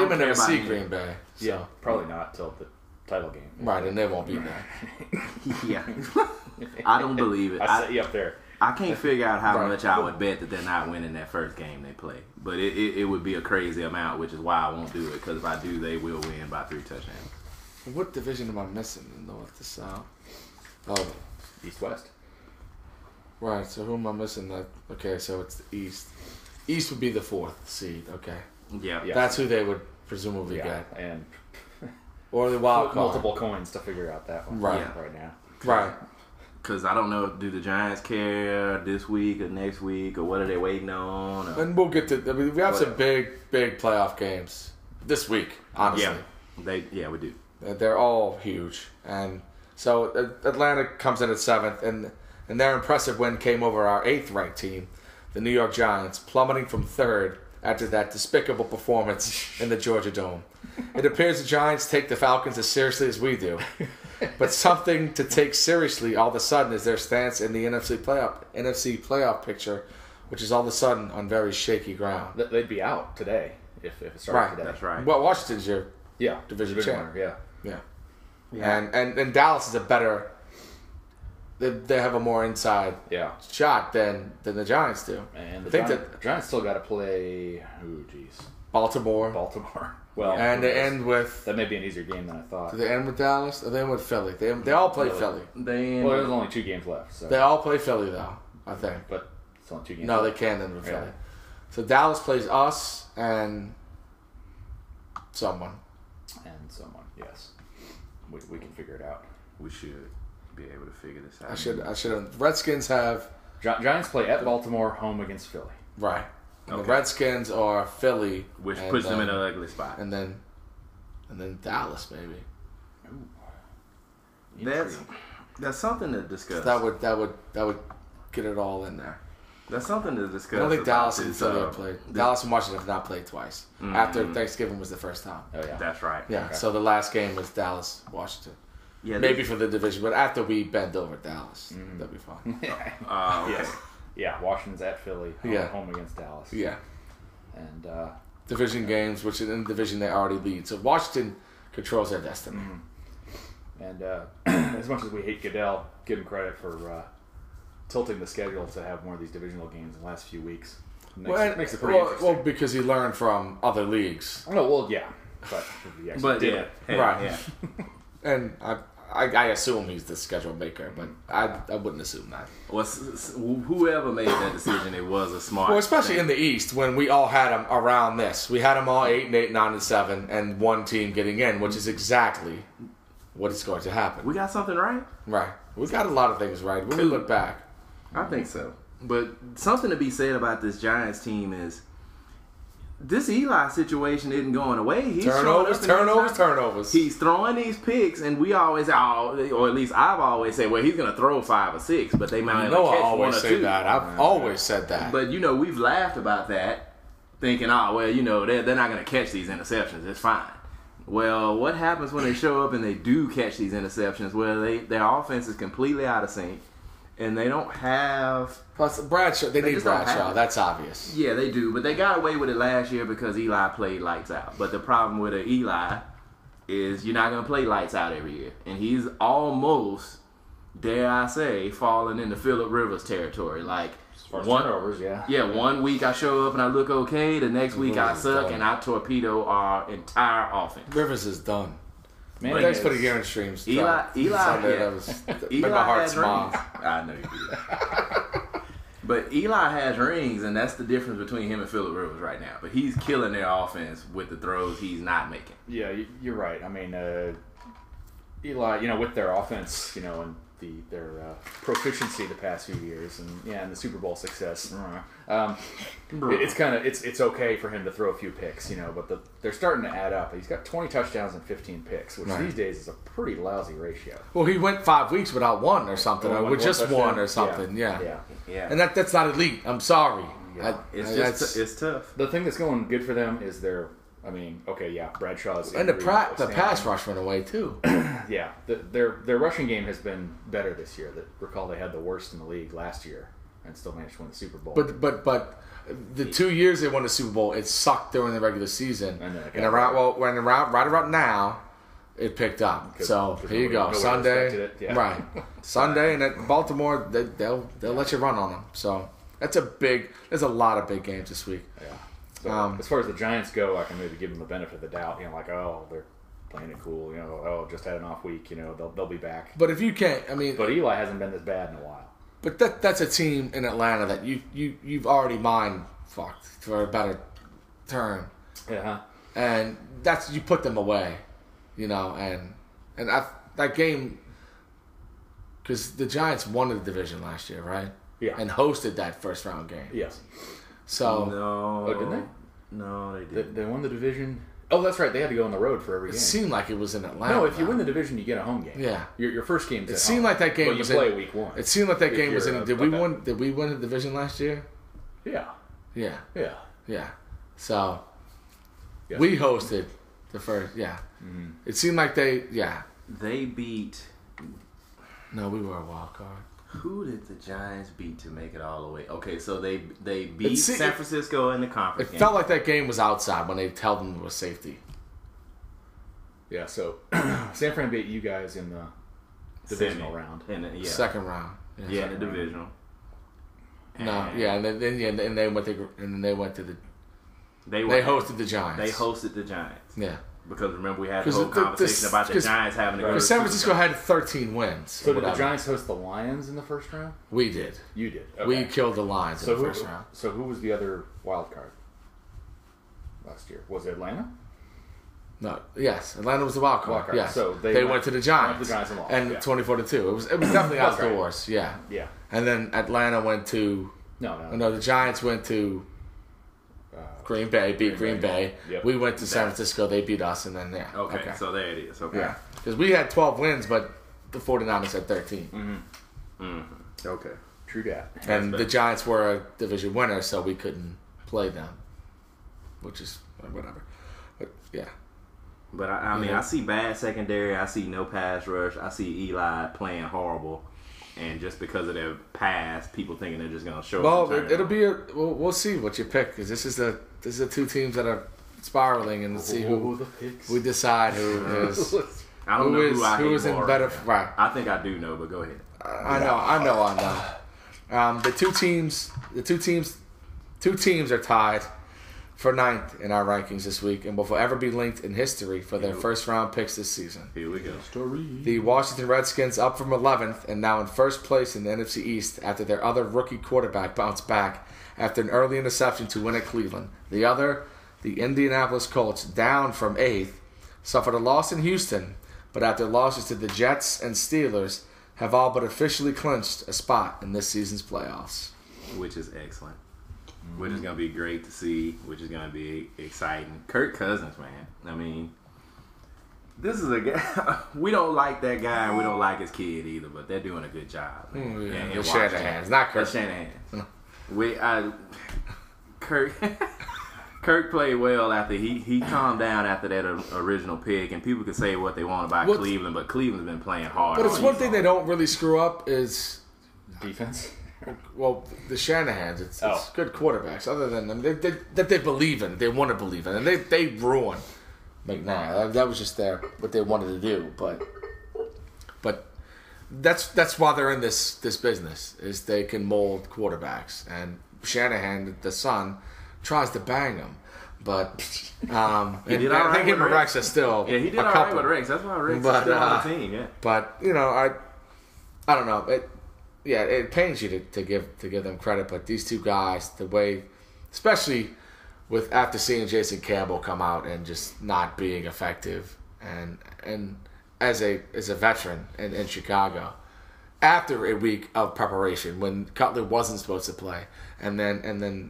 may never see Green Bay. So. Yeah, probably not till the title game. Right, and they won't be there. Yeah. I don't believe it. I set you up there. I can't figure out how much I would bet that they're not winning that first game they play. But it would be a crazy amount, which is why I won't do it. Because if I do, they will win by 3 touchdowns. What division am I missing? The North, the South? Oh, East-West. Right, so who am I missing? Okay, so it's the East. East would be the 4th seed, okay. Yeah. That's who they would presumably get. And or the wild card. Multiple coins to figure out that one right now. Right. Because I don't know, do the Giants care this week or next week, or what are they waiting on? Or, and we'll get to. I mean, we have some big playoff games this week. Honestly, yeah, we do. They're all huge, and so Atlanta comes in at 7th, and their impressive win came over our 8th ranked team, the New York Giants, plummeting from 3rd after that despicable performance in the Georgia Dome. It appears the Giants take the Falcons as seriously as we do. But something to take seriously all of a sudden is their stance in the NFC playoff picture, which is all of a sudden on very shaky ground. They'd be out today if it started today. That's right. Well, Washington's your division champ. Yeah. And Dallas is a better. They have a more inside shot than the Giants do. And the Giants still got to play. Baltimore. Well, and they end with. That may be an easier game than I thought. Do they end with Dallas? Or they end with Philly? They all play Philly. There's only 2 games left. So. They all play Philly though, I think. But it's only 2 games. No, left. they can't end with Philly. So Dallas plays us and someone. Yes. We can figure it out. We should be able to figure this out. I should have. Redskins have. Giants play at Baltimore, home against Philly. Right. And the Redskins are Philly, which puts them in an ugly spot. And then Dallas, maybe. That's something to discuss. That would get it all in there. That's something to discuss. I don't think Dallas and Philly have played. Dallas and Washington have not played twice. Mm-hmm. After Thanksgiving was the first time. Oh yeah, that's right. Yeah. Okay. So the last game was Dallas, Washington. Yeah. Maybe for the division, but after we bend over Dallas, that'd be fine. Okay. Yes. Yeah, Washington's at Philly, home against Dallas. Yeah. And division games, which in the division they already lead. So Washington controls their destiny. And as much as we hate Goodell, give him credit for tilting the schedule to have more of these divisional games in the last few weeks. Makes it pretty interesting. Well, because he learned from other leagues. Oh, well, yeah. But did it. Right. Yeah. And I assume he's the schedule maker, but I wouldn't assume that. Well, whoever made that decision, it was a smart. Well, especially in the East, when we all had them around this, we had them all 8-8, 9-7, and one team getting in, which is exactly what is going to happen. We got something right. Right. We got a lot of things right when we look back. I think so. But something to be said about this Giants team is this Eli situation isn't going away. He's turnovers. He's throwing these picks, and we always, or at least I've always said, well, he's going to throw 5 or 6, but they might only catch 1 or 2. I've always said that. But, we've laughed about that, thinking, they're not going to catch these interceptions. It's fine. Well, what happens when they show up and they do catch these interceptions? Well, their offense is completely out of sync. And they don't have... Plus, Bradshaw. They need Bradshaw. That's obvious. Yeah, they do. But they got away with it last year because Eli played lights out. But the problem with Eli is you're not going to play lights out every year. And he's almost, dare I say, falling into Phillip Rivers territory. Like, as far as turnovers, Yeah, 1 week I show up and I look okay. The next week I suck and I torpedo our entire offense. Rivers is done. Man, thanks for the Garen streams. Eli my heart smiles. I know you did. But Eli has rings, and that's the difference between him and Phillip Rivers right now. But he's killing their offense with the throws he's not making. Yeah, you're right. I mean, Eli, with their offense, and their proficiency the past few years, and the Super Bowl success. It's okay for him to throw a few picks, but they're starting to add up. He's got 20 touchdowns and 15 picks, which these days is a pretty lousy ratio. Well, he went 5 weeks without one or something, or with just one or something. Yeah. And that's not elite. I'm sorry. Yeah. It's tough. The thing that's going good for them is their. Bradshaw's and the pass rush went away too. Yeah, their rushing game has been better this year. Recall they had the worst in the league last year and still managed to win the Super Bowl. But the 2 years they won the Super Bowl, it sucked during the regular season. And right about now, it picked up. So here you go, Sunday, right? Sunday, and at Baltimore, they'll let you run on them. So there's a lot of big games this week. Yeah. So as far as the Giants go, I can maybe give them the benefit of the doubt. They're playing it cool. Just had an off week. They'll be back. But if you can't, but Eli hasn't been this bad in a while. But that's a team in Atlanta that you've already mind fucked, for a better term. Yeah. And you put them away, and that game. because the Giants won the division last year, right? Yeah. And hosted that first round game. Yes. So No. Oh, didn't they? No, they didn't. They won the division. Oh, that's right. They had to go on the road for every game. It seemed like it was in Atlanta. No, if you win the division, you get a home game. Yeah. Your first game's It at seemed home. like that game But was you play in week 1. It seemed like that If game was you're in. a- Did we win the division last year? Yeah. Yeah. Yeah. Yeah. So Yes. we hosted the first. Yeah. Mm-hmm. It seemed like They beat. No, we were a wild card. Who did the Giants beat to make it all the way? Okay, so they beat It San Francisco in the conference game. It felt like that game was outside when they told them it was safety. Yeah, so San Fran beat you guys in the divisional round. Second round. Yeah, the divisional. No, yeah, and then they went to the. They hosted the Giants. They hosted the Giants. Yeah. Because remember we had the whole conversation about the Giants having to go to San Francisco had 13 wins. So did the Giants host the Lions in the first round? We did. You did. Okay. We killed the Lions in the first round. So who was the other wild card last year? Was it Atlanta? No. Yes, Atlanta was the wild card. Yes. So they went to the Giants. Went to the Giants and lost. And 24-2. It was definitely outdoors. Right. Yeah. Yeah. And then Atlanta went to. No. The Giants went to. Green Bay beat Green Bay. Yep. We went to San Francisco. They beat us, and then Okay, so there it is. Okay. Yeah. Because we had 12 wins, but the 49ers had 13. Okay. True that. And the Giants were a division winner, so we couldn't play them. Which is whatever. But yeah. But I mean, I see bad secondary. I see no pass rush. I see Eli playing horrible. And just because of their pass, people thinking they're just going to show up. Well, it'll be we'll see what you pick, because this is the two teams that are spiraling, and see who the picks. we decide who is. I don't know who is in better. Right. I think I do know, but go ahead. I know. The two teams are tied for 9th in our rankings this week, and will forever be linked in history for their first round picks this season. Here we go. The Washington Redskins up from 11th and now in first place in the NFC East after their other rookie quarterback bounced back after an early interception to win at Cleveland. The Indianapolis Colts, down from 8th, suffered a loss in Houston, but after losses to the Jets and Steelers, have all but officially clinched a spot in this season's playoffs. Which is excellent. Which is going to be great to see. Which is going to be exciting. Kirk Cousins, man. I mean, this is a guy. We don't like that guy. And we don't like his kid either. But they're doing a good job. Yeah, Shanahan. Not Kirk. Shanahan. Kirk played well after he calmed down after that original pick. And people can say what they want about Cleveland, but Cleveland's been playing hard. But it's one thing they don't really screw up is defense. Well, the Shanahans, it's good quarterbacks. Other than them, that they believe in, they want to believe in, and they ruined McNair. That was just what they wanted to do. But that's why they're in this business, is they can mold quarterbacks. And Shanahan, the son, tries to bang them. But I think him and Rex are still he did all right with Rex. That's why Rex is still on the team. Yeah. But I don't know. It pains you to give them credit, but these two guys, the way, especially after seeing Jason Campbell come out and just not being effective, and as a veteran in Chicago, after a week of preparation when Cutler wasn't supposed to play, and then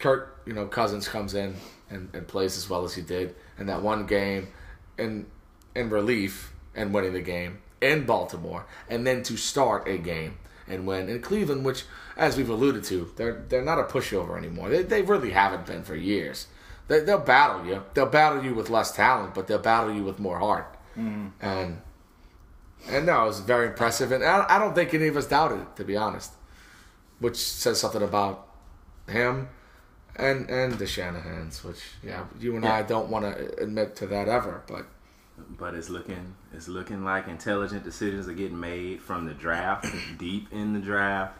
Kirk Cousins comes in and plays as well as he did in that one game in relief and winning the game in Baltimore, and then to start a game and win in Cleveland, which, as we've alluded to, they're not a pushover anymore. They really haven't been for years. They'll battle you. They'll battle you with less talent, but they'll battle you with more heart. And no, it was very impressive, and I don't think any of us doubted it, to be honest, which says something about him and the Shanahans, which you and I don't want to admit to that ever, but it's looking like intelligent decisions are getting made from the draft, deep in the draft.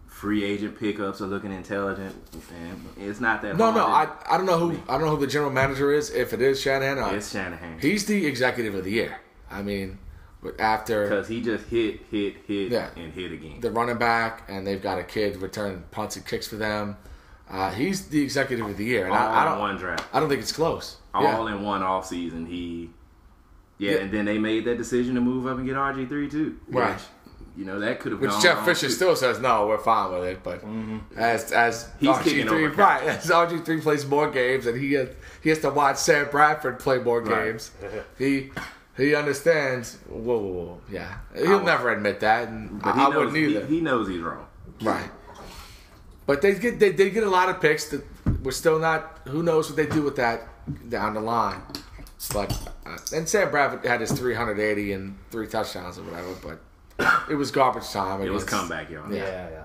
Free agent pickups are looking intelligent, and it's not that hard. I don't know who the general manager is. If it is Shanahan, it's Shanahan. He's the executive of the year. I mean, because he just hit and hit again. The running back, and they've got a kid returning punts and kicks for them. He's the executive of the year, and all in one draft. I don't think it's close. All in one offseason, and then they made that decision to move up and get RG3 too. Right. that could have gone. Which Jeff Fisher still says, no, we're fine with it. But as he's RG3, right, as RG3 plays more games and he has to watch Sam Bradford play more games, he understands. Whoa, yeah. He'll never admit that, but I wouldn't either. He knows he's wrong. Right. But they get a lot of picks that we're still not. Who knows what they do with that down the line? But and Sam Bradford had his 380 and 3 touchdowns or whatever. But it was garbage time. It was comeback, y'all. Yeah.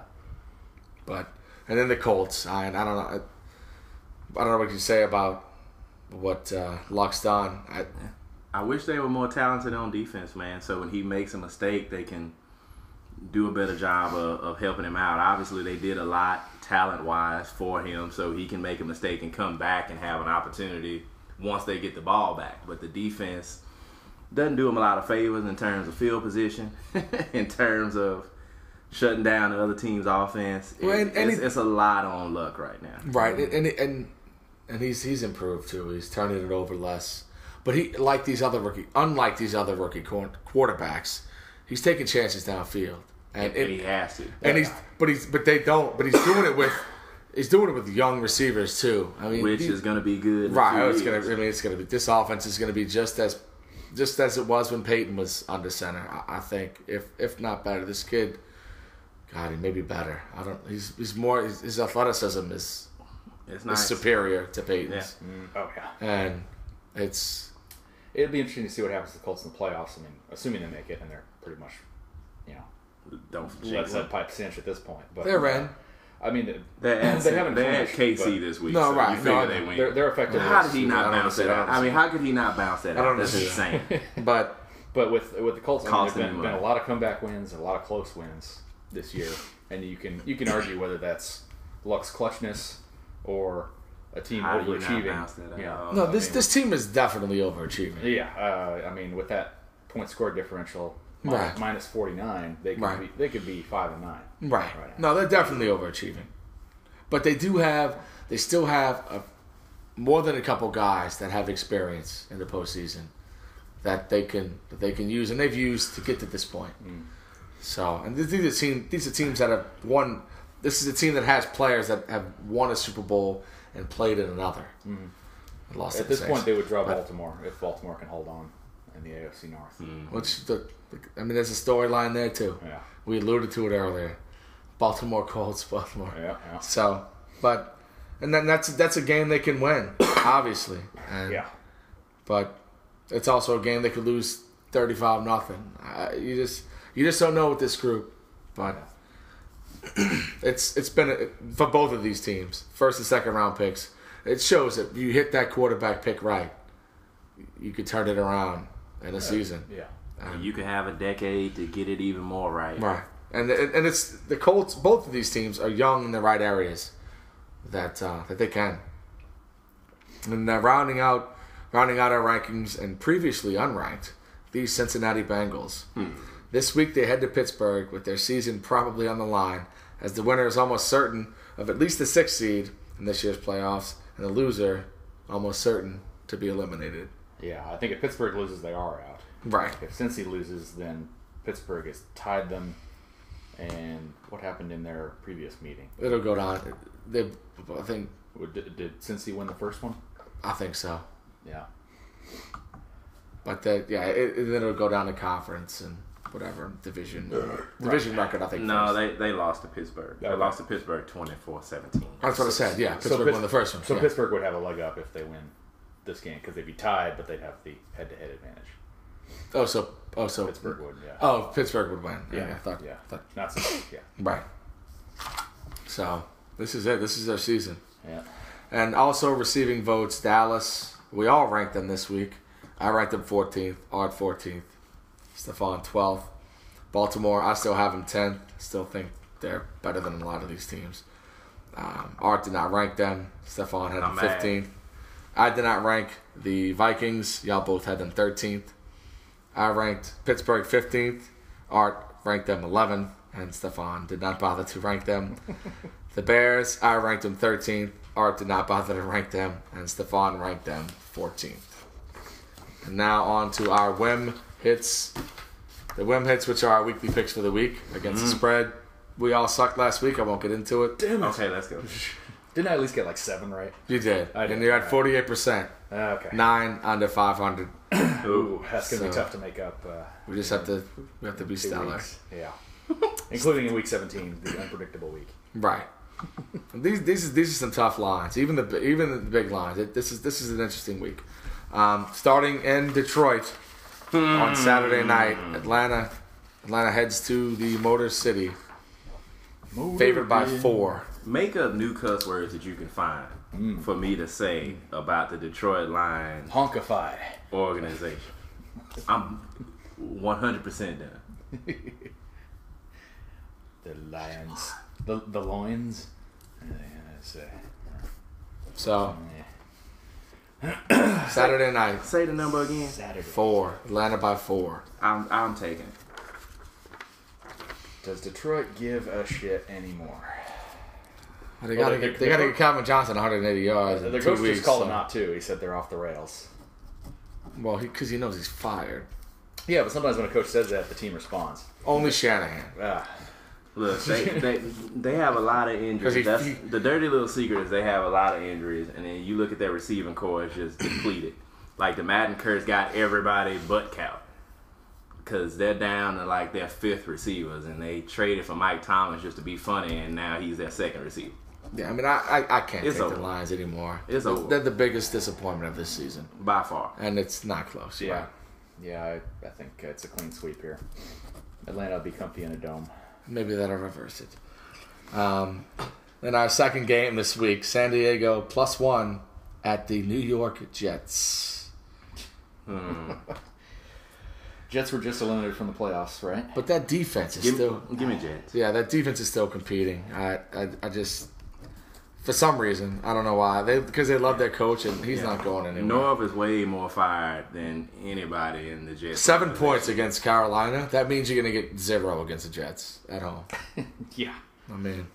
But and then the Colts. I don't know. I don't know what you say about what Luck's done. I wish they were more talented on defense, man. So when he makes a mistake, they can do a better job of helping him out. Obviously, they did a lot talent-wise for him so he can make a mistake and come back and have an opportunity once they get the ball back. But the defense doesn't do him a lot of favors in terms of field position, in terms of shutting down the other team's offense. It's a lot on Luck right now. Right, and he's improved too. He's turning it over less. But unlike these other rookie quarterbacks, he's taking chances downfield. And he has to. And he's doing it with young receivers too. I mean, which is going to be good. Right. It's going to be this offense is going to be just as it was when Peyton was under center. I think if not better. This kid, God, he may be better. I don't. He's more. His athleticism is superior to Peyton's. Yeah. Oh yeah. And it'd be interesting to see what happens to the Colts in the playoffs. I mean, assuming they make it, and they're pretty much, don't let pipe cinch at this point. But they're in. I mean, they haven't KC this week. No, so right. You figure they win. They're effective. How did he not bounce that out? I mean, how could he not bounce that out? That's insane. But with the Colts, there's been a lot of comeback wins, a lot of close wins this year, and you can argue whether that's Luck's clutchness or a team overachieving. No, this team is definitely overachieving. Yeah, I mean, with that point score differential minus 49, they could be 5-9. Right. No, they're definitely overachieving. But they still have more than a couple guys that have experience in the postseason that they can use and they've used to get to this point. So, and these are teams that have won. This is a team that has players that have won a Super Bowl and played in another. Lost at this point, they would draw Baltimore if Baltimore can hold on in the AFC North. Which there's a storyline there too. Yeah, we alluded to it earlier. Baltimore Colts, Baltimore. Yeah. So, and then that's a game they can win, obviously. But it's also a game they could lose 35-0. You just don't know with this group, but. It's been for both of these teams, first and second round picks. It shows that you hit that quarterback pick right, you could turn it around in a season. Yeah, you could have a decade to get it even more right. Right, and it's the Colts. Both of these teams are young in the right areas that they can. And rounding out our rankings and previously unranked, these Cincinnati Bengals. This week they head to Pittsburgh with their season probably on the line, as the winner is almost certain of at least the 6th seed in this year's playoffs, and the loser almost certain to be eliminated. Yeah, I think if Pittsburgh loses, they are out. Right. If Cincy loses, then Pittsburgh has tied them. And what happened in their previous meeting? It'll go down. I think. Did Cincy win the first one? I think so. Yeah. But then it'll go down to conference and. Whatever division record, I think. No, they lost to Pittsburgh. They lost to Pittsburgh 24-17. That's what I said. Yeah, Pittsburgh won the first one. So Pittsburgh would have a leg up if they win this game because they'd be tied, but they'd have the head-to-head advantage. So Pittsburgh would. Yeah. Oh, Pittsburgh would win. Yeah, I thought. Not so. Yeah. Right. So this is it. This is their season. Yeah. And also receiving votes, Dallas. We all ranked them this week. I ranked them 14th. Art 14th. Stefan 12th. Baltimore, I still have them 10th. Still think they're better than a lot of these teams. Art did not rank them. Stefan had them 15th. I did not rank the Vikings. Y'all both had them 13th. I ranked Pittsburgh 15th. Art ranked them 11th. And Stefan did not bother to rank them. The Bears, I ranked them 13th. Art did not bother to rank them. And Stefan ranked them 14th. And now on to our Whim Hits the Whim hits, which are our weekly picks for the week against the spread. We all sucked last week. I won't get into it. Damn it. Okay, let's go. Didn't I at least get like 7 right? You did. I did. And you're at 48%. Okay. 9 under 500. Ooh, that's going to be tough to make up. We just have to be stellar. Weeks. Yeah. Including in week 17, the unpredictable week. Right. These are some tough lines. Even the big lines. This is an interesting week. Starting in Detroit on Saturday night, Atlanta heads to the Motor City. Favored by 4. Make up new cuss words that you can find for me to say about the Detroit Lions Honkify organization. I'm 100% done. The Lions. The Lions. So, Saturday night. Say the number again. Saturday. 4. Atlanta by 4. I'm taking. Does Detroit give a shit anymore? They got to get Calvin Johnson 180 yards. The coach just called him out too. He said they're off the rails. Well, because he knows he's fired. Yeah, but sometimes when a coach says that, the team responds. Only Shanahan. Look, they have a lot of injuries. The dirty little secret is they have a lot of injuries, and then you look at their receiving core, it's just depleted. Like the Madden curse got everybody but Cal. Because they're down to like their 5th receivers, and they traded for Mike Thomas just to be funny, and now he's their 2nd receiver. Yeah, I mean, I can't take the Lions anymore. It's over. They're the biggest disappointment of this season. By far. And it's not close. Yeah. Right? Yeah, I think it's a clean sweep here. Atlanta will be comfy in a dome. Maybe that'll reverse it. Then our second game this week, San Diego +1 at the New York Jets. Jets were just eliminated from the playoffs, right? But that defense is still... Give me Jets. Yeah, that defense is still competing. I just... For some reason, I don't know why. Because they love their coach, and he's not going anywhere. Norv is way more fired than anybody in the Jets. 7 points against Carolina. That means you're going to get 0 against the Jets at home. Yeah. I mean...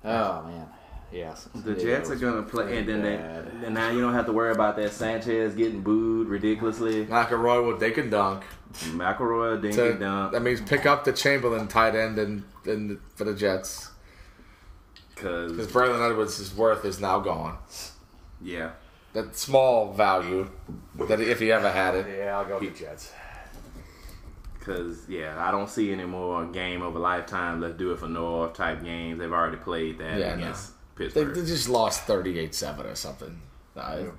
Oh, man. Yes. The Jets are going to play, and then now you don't have to worry about that Sanchez getting booed ridiculously. McElroy will dink and dunk. McElroy dink and dunk. That means pick up the Chamberlain tight end and for the Jets. Because Braylon Edwards' worth is now gone. Yeah. That small value, that if he ever had it. Yeah, I'll go with the Jets. Because, I don't see any more game of a lifetime, let's do it for North type games. They've already played that against Pittsburgh. They just lost 38-7 or something.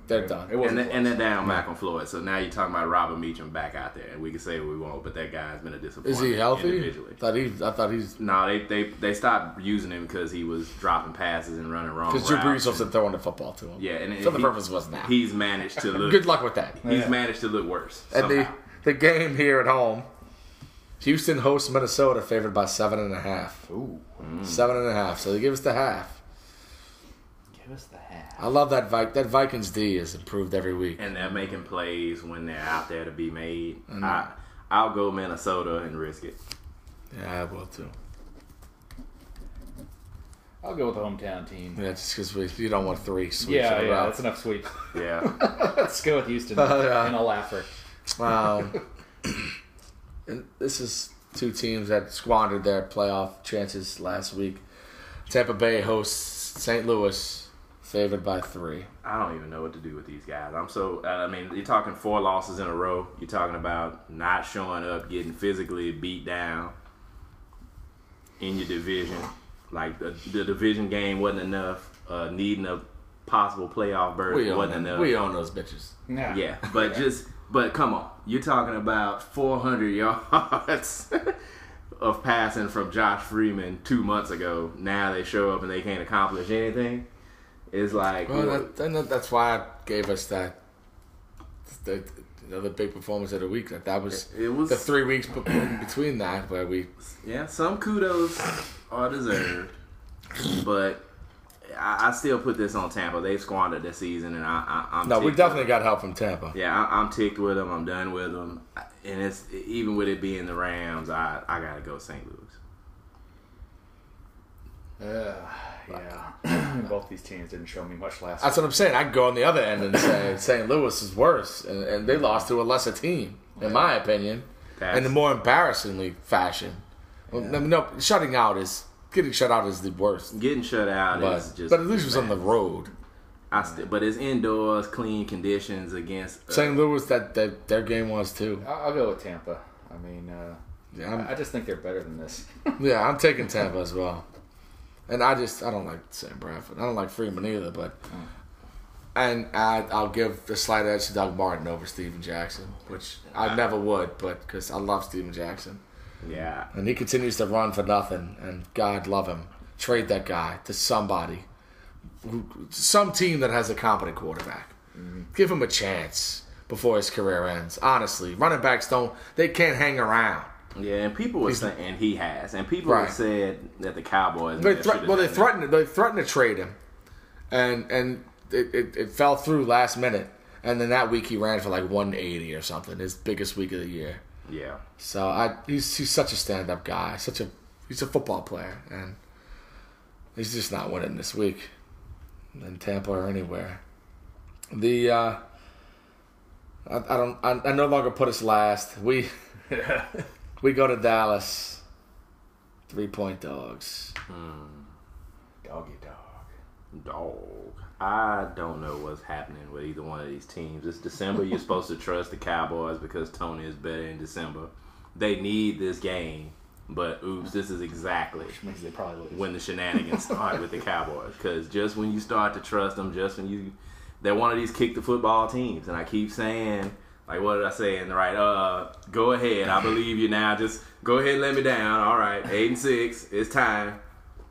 They're done. And they're down Malcolm Floyd. So now you're talking about Robert Meacham back out there. And we can say what we want, but that guy's been a disappointment. Is he healthy? Individually. I thought he's... No, they stopped using him because he was dropping passes and running wrong routes. Because Drew Brees wasn't throwing the football to him. Yeah. And so the purpose was now. He's managed to look... Good luck with that. He's managed to look worse. And the game here at home, Houston hosts Minnesota, favored by 7.5. Ooh. 7.5. So they give us the half. Give us the half. I love that Vikings D has improved every week. And they're making plays when they're out there to be made. I'll go Minnesota and risk it. Yeah, I will too. I'll go with the hometown team. Yeah, just because you don't want 3 sweeps. Yeah, that's enough sweeps. Yeah. Let's go with Houston and a laugher. And this is 2 teams that squandered their playoff chances last week. Tampa Bay hosts St. Louis, favored by 3. I don't even know what to do with these guys. You're talking 4 losses in a row. You're talking about not showing up, getting physically beat down in your division. Like the division game wasn't enough. Needing a possible playoff berth wasn't enough. We own those bitches. Yeah, but come on. You're talking about 400 yards of passing from Josh Freeman 2 months ago. Now they show up and they can't accomplish anything. It's like... Well, that's why I gave us that... The big performance of the week. That was the 3 weeks in between that where we... Yeah, some kudos are deserved. But I still put this on Tampa. They've squandered this season, and I'm No, we definitely got help from Tampa. Yeah, I'm ticked with them. I'm done with them. And it's even with it being the Rams, I got to go St. Louis. Yeah. Both these teams didn't show me much last That's what I'm saying. I can go on the other end and say St. Louis is worse, and they lost to a lesser team, in my opinion. in the more embarrassingly fashion. Yeah. No, getting shut out is the worst. Getting shut out is just. But at least it was on the road. But it's indoors, clean conditions against St. Louis. That their game was too. I'll go with Tampa. I mean, I just think they're better than this. Yeah, I'm taking Tampa as well. And I don't like Sam Bradford. I don't like Freeman either, but. And I'll give the slight edge to Doug Martin over Steven Jackson, which I never would, but because I love Steven Jackson. Yeah. And he continues to run for nothing, and God love him. Trade that guy to somebody, some team that has a competent quarterback. Mm-hmm. Give him a chance before his career ends. Honestly, running backs they can't hang around. Yeah, and people were saying, and he has, and people have said that the Cowboys. They threatened to trade him, and. It fell through last minute, and then that week he ran for like 180 or something, his biggest week of the year. Yeah. So he's such a stand-up guy, he's a football player, and he's just not winning this week in Tampa or anywhere. I no longer put us last. We go to Dallas, 3-point dogs. Doggy dog. I don't know what's happening with either one of these teams. It's December. You're supposed to trust the Cowboys because Tony is better in December. They need this game, but oops, this is exactly when the shenanigans start with the Cowboys. Because just when you start to trust them, they're one of these kick the football teams. And I keep saying, like, what did I say? And go ahead. I believe you now. Just go ahead and let me down. All right, 8-6. It's time.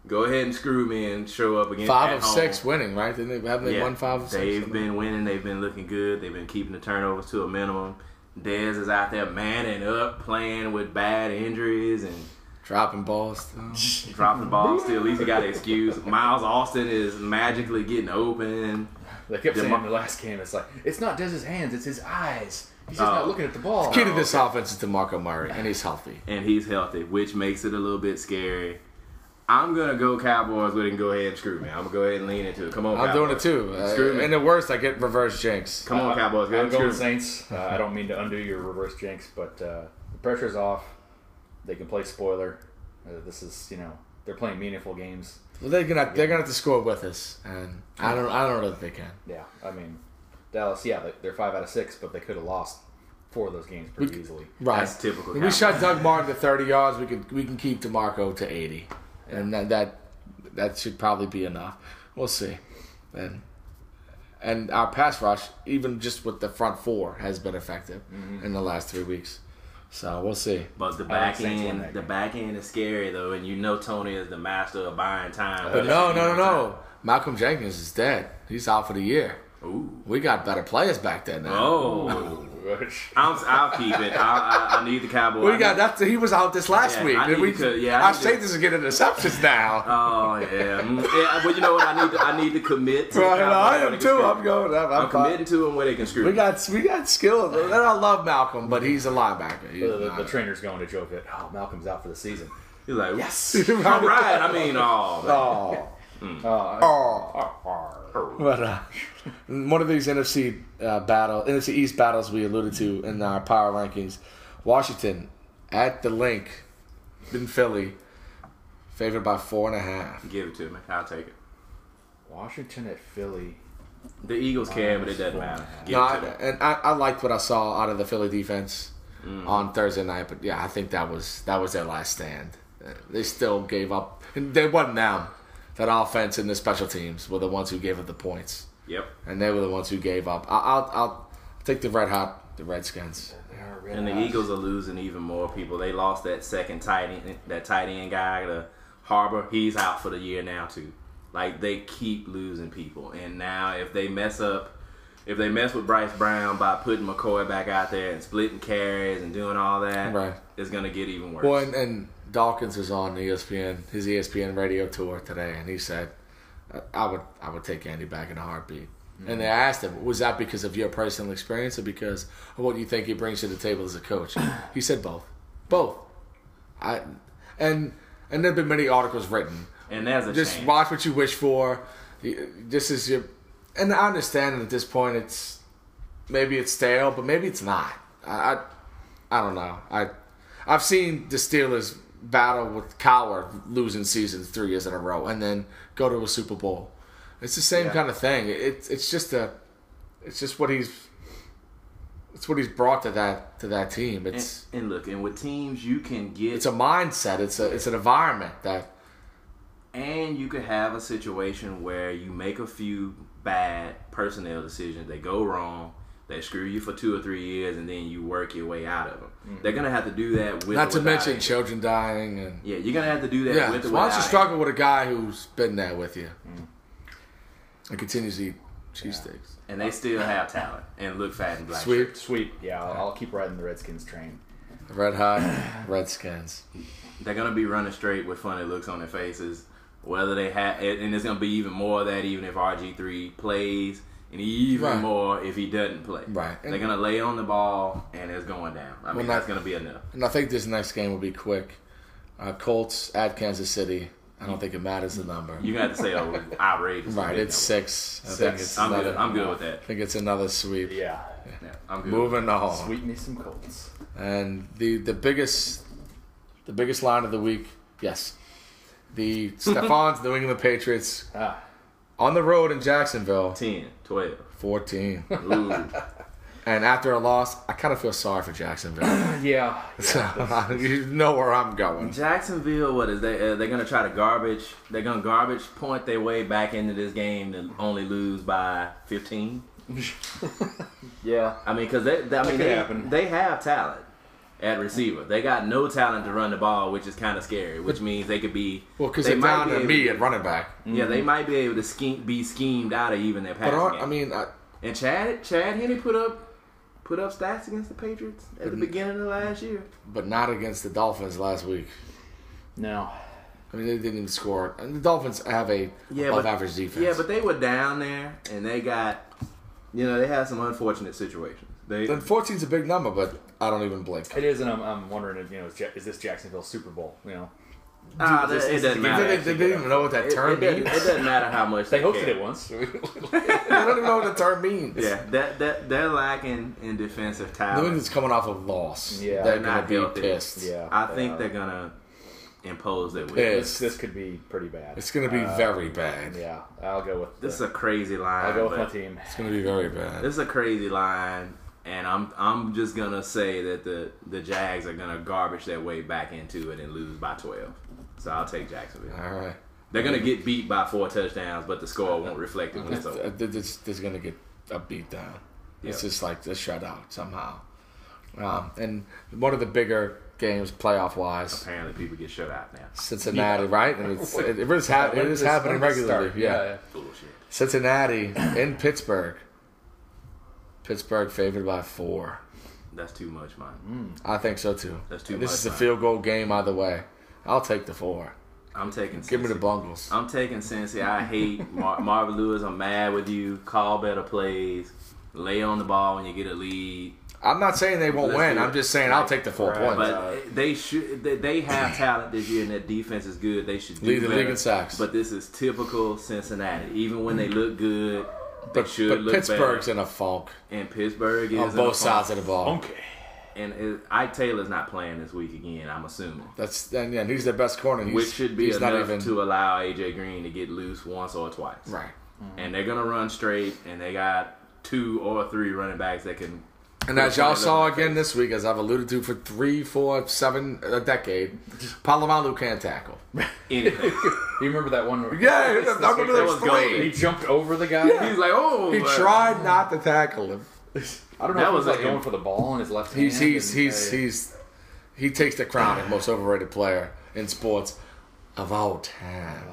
Go ahead and screw me and show up again. 5 of 6 winning, right? Haven't they won 5 of 6? They've been winning. They've been looking good. They've been keeping the turnovers to a minimum. Dez is out there manning up, playing with bad injuries and dropping balls. Dropping balls still. At least he got an excuse. Miles Austin is magically getting open. They kept saying in the last game, it's like, it's not Dez's hands, it's his eyes. He's just not looking at the ball. The key to this offense is DeMarco Murray, and he's healthy. Which makes it a little bit scary. I'm going to go Cowboys with it and go ahead and screw me. I'm going to go ahead and lean into it. Come on, I'm Cowboys. doing it too. Screw me. And the worst, I get reverse jinx. Come on, Cowboys. I'm going Saints. I don't mean to undo your reverse jinx, but the pressure's off. They can play spoiler. This is, they're playing meaningful games. Well, they're gonna have to score with us, and I don't know that they can. Yeah, I mean, Dallas. Yeah, they're 5 out of 6, but they could have lost 4 of those games pretty easily. Right, that's typical. If we shot Doug Martin to 30 yards, we can keep DeMarco to 80. And that should probably be enough. We'll see. And our pass rush, even just with the front 4, has been effective in the last 3 weeks. So we'll see. But the back end is scary though, and Tony is the master of buying time. But no. Malcolm Jenkins is dead. He's out for the year. Ooh. We got better players back there now. Oh. I'll keep it. I need the Cowboys. He was out this last week. Our safeties are getting interceptions now. Oh yeah. But you know what? I need to commit to the Cowboys. I am too. I'm committing to them where they can screw. We got skill. I love Malcolm, but he's a linebacker. The trainer's going to joke that Malcolm's out for the season. He's like, yes. All right. I mean, But one of these NFC East battles we alluded to in our power rankings, Washington at the Link in Philly, favored by 4.5. Give it to me. I'll take it. Washington at Philly. The Eagles can, but it doesn't matter. I liked what I saw out of the Philly defense on Thursday night, but yeah, I think that was their last stand. They still gave up. They wasn't them. That offense and the special teams were the ones who gave up the points. Yep. And they were the ones who gave up. I'll take the Redskins. And the Eagles are losing even more people. They lost that tight end guy, the Harbor. He's out for the year now too. Like, they keep losing people. And now if they mess with Bryce Brown by putting McCoy back out there and splitting carries and doing all that, right, it's gonna get even worse. Well, and Dawkins was on his ESPN radio tour today, and he said, I would take Andy back in a heartbeat. Mm-hmm. And they asked him, was that because of your personal experience or because of what you think he brings to the table as a coach? He said both. And there have been many articles written. And there's a just change. Watch what you wish for. This is your, and I understand that at this point maybe it's stale, but maybe it's not. I I don't know. I've seen the Steelers battle with Cowher losing seasons 3 years in a row and then go to a Super Bowl. It's the same kind of thing. It's just what he's brought to that team. And look, and with teams you can get, it's a mindset. It's an environment that. And you could have a situation where you make a few bad personnel decisions. They go wrong. They screw you for 2 or 3 years, and then you work your way out of them. Mm-hmm. They're going to have to do that with Not to mention children dying. And yeah, you're going to have to do that with so why don't you struggle with a guy who's been there with you and continues to eat cheesesteaks? And they still have talent and look fat and black. Sweet. Yeah, I'll keep riding the Redskins train. Red hot Redskins. They're going to be running straight with funny looks on their faces. Whether they have, and there's going to be even more of that even if RG3 plays, and even more if he doesn't play. Right. They're going to lay on the ball, and it's going down. I mean, that's going to be enough. And I think this next game will be quick. Colts at Kansas City. I don't think it matters the number. You got to say outrageous. Right, it's 6. I'm good with that. I think it's another sweep. Yeah, I'm good. Moving on. Sweep me some Colts. And the biggest line of the week, yes. The Stefan's New England Patriots on the road in Jacksonville. 10, 12. 14. Ooh. And after a loss, I kind of feel sorry for Jacksonville. Yeah. So, you know where I'm going. Jacksonville, what is they're going to try to garbage. They're going to garbage point their way back into this game and only lose by 15. Yeah. I mean, because they have talent at receiver. They got no talent to run the ball, which is kind of scary, which means they could be... Well, because they're down to me at running back. Yeah, they might be able to be schemed out of even their passing game. I mean... And Chad Henne put up stats against the Patriots at the beginning of last year. But not against the Dolphins last week. No. I mean, they didn't even score. And the Dolphins have above-average defense. Yeah, but they were down there, and they got... they had some unfortunate situations. 14's a big number, but I don't even blink. It is, and I'm wondering if is this Jacksonville Super Bowl? It doesn't matter. They didn't even know what that term means. It doesn't matter how much they hosted it once. They don't even know what the term means. Yeah, they're lacking in defensive talent. New England's coming off a loss. Yeah, they're going to be pissed. Yeah, I think they're going to impose their will. This could be pretty bad. It's going to be very bad. Yeah, I'll go with this. Is a crazy line. I'll go with my team. It's going to be very bad. This is a crazy line. And I'm just gonna say that the Jags are gonna garbage their way back into it and lose by 12. So I'll take Jacksonville. All right. They're gonna get beat by 4 touchdowns, but the score won't reflect it when it's over. There's gonna get a beat down. It's just like a shutout somehow. And one of the bigger games, playoff wise. Apparently, people get shut out now. Cincinnati, right? And it is happening regularly. Yeah. Bullshit. Cincinnati in Pittsburgh. Pittsburgh favored by 4. That's too much, man. I think so too. That's too much. This is a field goal game either way. I'll take the 4. I'm taking Cincy. Give me the Bungles. I'm taking Cincy. I hate Marvin Lewis. I'm mad with you. Call better plays. Lay on the ball when you get a lead. I'm not saying they won't win. I'm just saying I'll take the 4 points. But they should. They have talent this year, and their defense is good. They should lead the league in sacks. But this is typical Cincinnati. Even when they look good. But Pittsburgh's in a funk. And Pittsburgh is on both sides of the ball. Okay. And Ike Taylor's not playing this week again, I'm assuming. And he's their best corner. Which should be enough to allow A.J. Green to get loose once or twice. Right. And they're going to run straight, and they got 2 or 3 running backs that can... And as y'all saw again this week, as I've alluded to for 3, 4, 7, a decade, Palomalu can't tackle. Anything. You remember that one? Yeah, I remember that was great. He jumped over the guy. Yeah. He's like, oh. He tried not to tackle him. I don't know if he was like going for the ball in his left hand. He takes the crown of most overrated player in sports of all time.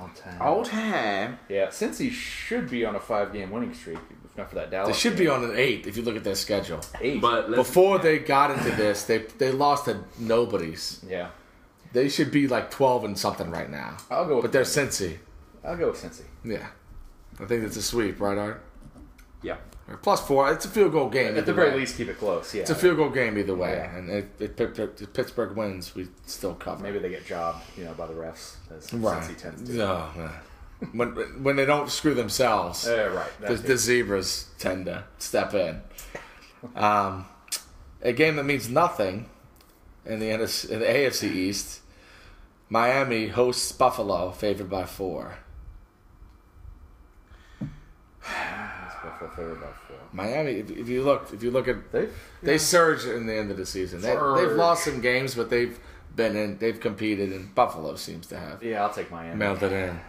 All time. Yeah, since he should be on a 5-game winning streak, if not for that Dallas. They should be on an 8 if you look at their schedule. 8. But before they got into this, they lost to nobodies. Yeah. They should be like 12 and something right now. I'll go with But they're Cincy. I'll go with Cincy. Yeah. I think it's a sweep, right, Art? Yeah. Plus 4. It's a field goal game. At the very least, keep it close. Yeah. It's a field goal game either way. Yeah. And if Pittsburgh wins, we still cover. Maybe they get jobbed, by the refs, as Cincy tends to. No, when they don't screw themselves, right. The zebras tend to step in. A game that means nothing in the AFC East, Miami hosts Buffalo, favored by 4. Buffalo favored by 4. Miami, if you look at they surged in the end of the season. They've lost some games, but they've competed, and Buffalo seems to have. Yeah, I'll take Miami. Mailed it in.